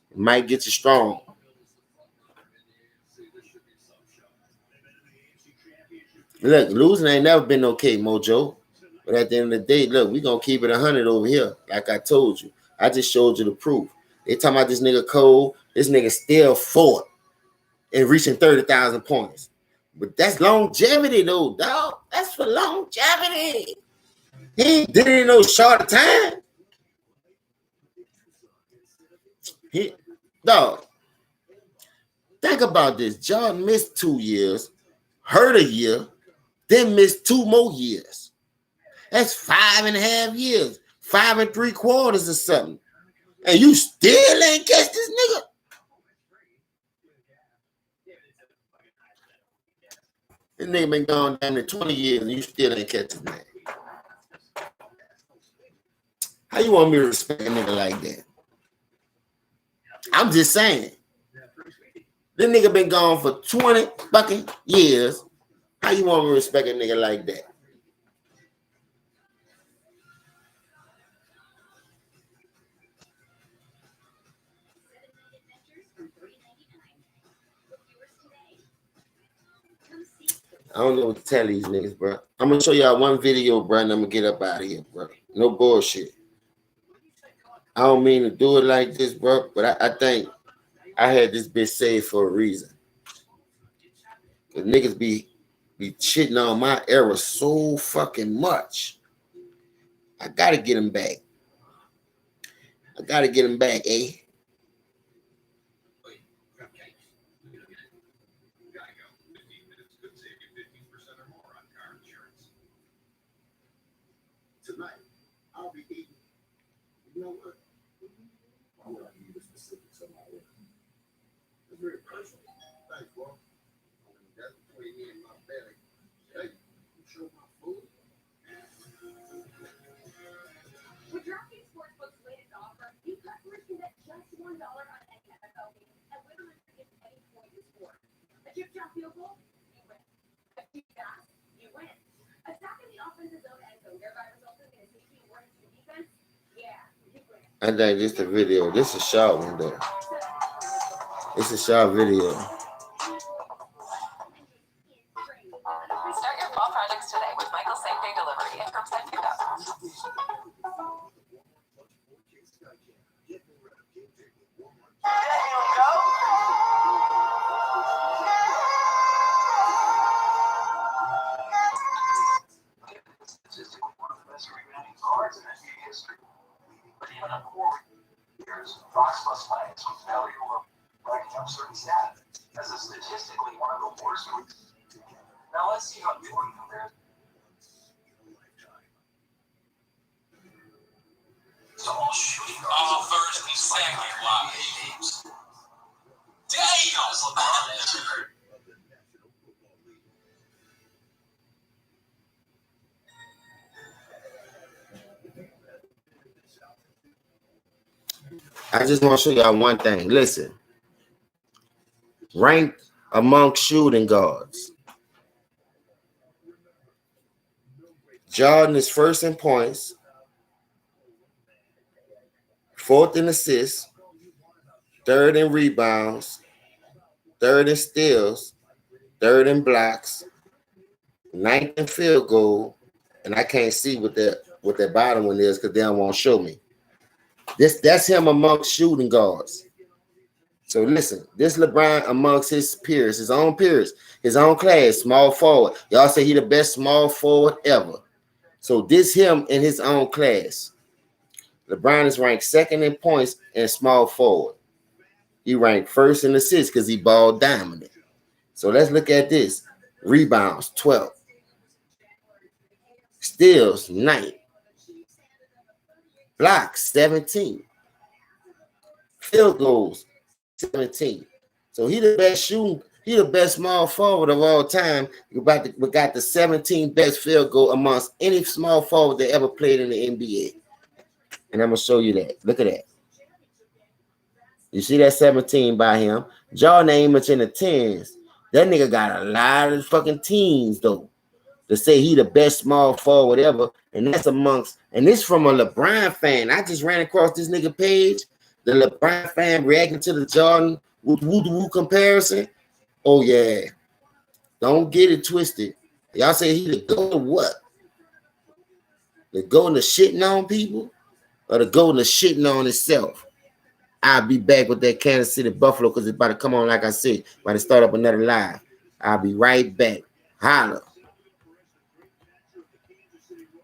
It might get you strong. Look, losing ain't never been okay, Mojo. But at the end of the day, look, we gonna keep it 100 over here. Like I told you. I just showed you the proof. They talking about this nigga Cole. This nigga still fought and reaching 30,000 points. But that's longevity, though, dog. That's for longevity. He ain't did it in no short time. Dog. Think about this. Jordan missed 2 years, hurt a year, then missed 2 more years. That's 5.5 years, 5 3/4 or something. And you still ain't catch this nigga? This nigga been gone down to 20 years and you still ain't catch this man. How you want me to respect a nigga like that? I'm just saying. This nigga been gone for 20 fucking years. How you want me to respect a nigga like that? I don't know what to tell these niggas, bro. I'm gonna show y'all one video, bro, and I'm gonna get up out of here, bro. No bullshit. I don't mean to do it like this, bro, but I think I had this bitch saved for a reason. The niggas be shitting on my era so fucking much. I gotta get him back. I gotta get him back, eh? Tonight, I'll be eating. You know what? I'm going to give you the specifics of my order. It's very personal. Thanks, bro. That's between me and my belly. Hey, you show my food? With DraftKings Sportsbook's latest offer, new customers can bet just $1 on any NFL game and literally get any point you score. A chip shot field goal, you win. A cheap pass, you win. Attacking the offensive zone end zone, thereby resulting in a safety warning to the defense, yeah, you win. I think this the video. This is a short one though. It's a short video. Start your fall projects today with Michael's same-day delivery and curbside pickup. Fox Plus Flags with failure of ranking up certain stats as a statistically one of the worst weeks. Now let's see how Jordan compares. So all shooting first and second games. Damn! I just want to show y'all one thing. Listen. Ranked among shooting guards. Jordan is first in points, fourth in assists, third in rebounds, third in steals, third in blocks, ninth in field goal, and I can't see what that bottom one is because they don't want to show me. That's him amongst shooting guards. So listen, this LeBron amongst his peers, his own peers, his own class, small forward. Y'all say he the best small forward ever. So this him in his own class. LeBron is ranked second in points and small forward. He ranked first in assists because he ball dominant. So let's look at this. Rebounds, 12th. Steals, 9th. Blocks, 17. Field goals, 17. So he the best shooting, he the best small forward of all time. We got the 17th best field goal amongst any small forward that ever played in the NBA. And I'm gonna show you that. Look at that. You see that 17 by him? Jordan ain't much in the 10s. That nigga got a lot of fucking teens though. To say he the best small forward ever, and that's amongst, and this from a LeBron fan. I just ran across this nigga page, the LeBron fan reacting to the Jordan woo comparison. Oh yeah, don't get it twisted. Y'all say he the GOAT of what? The GOAT of shitting on people, or the GOAT of shitting on himself? I'll be back with that Kansas City Buffalo because it's about to come on. Like I said, about to start up another live. I'll be right back. Holla.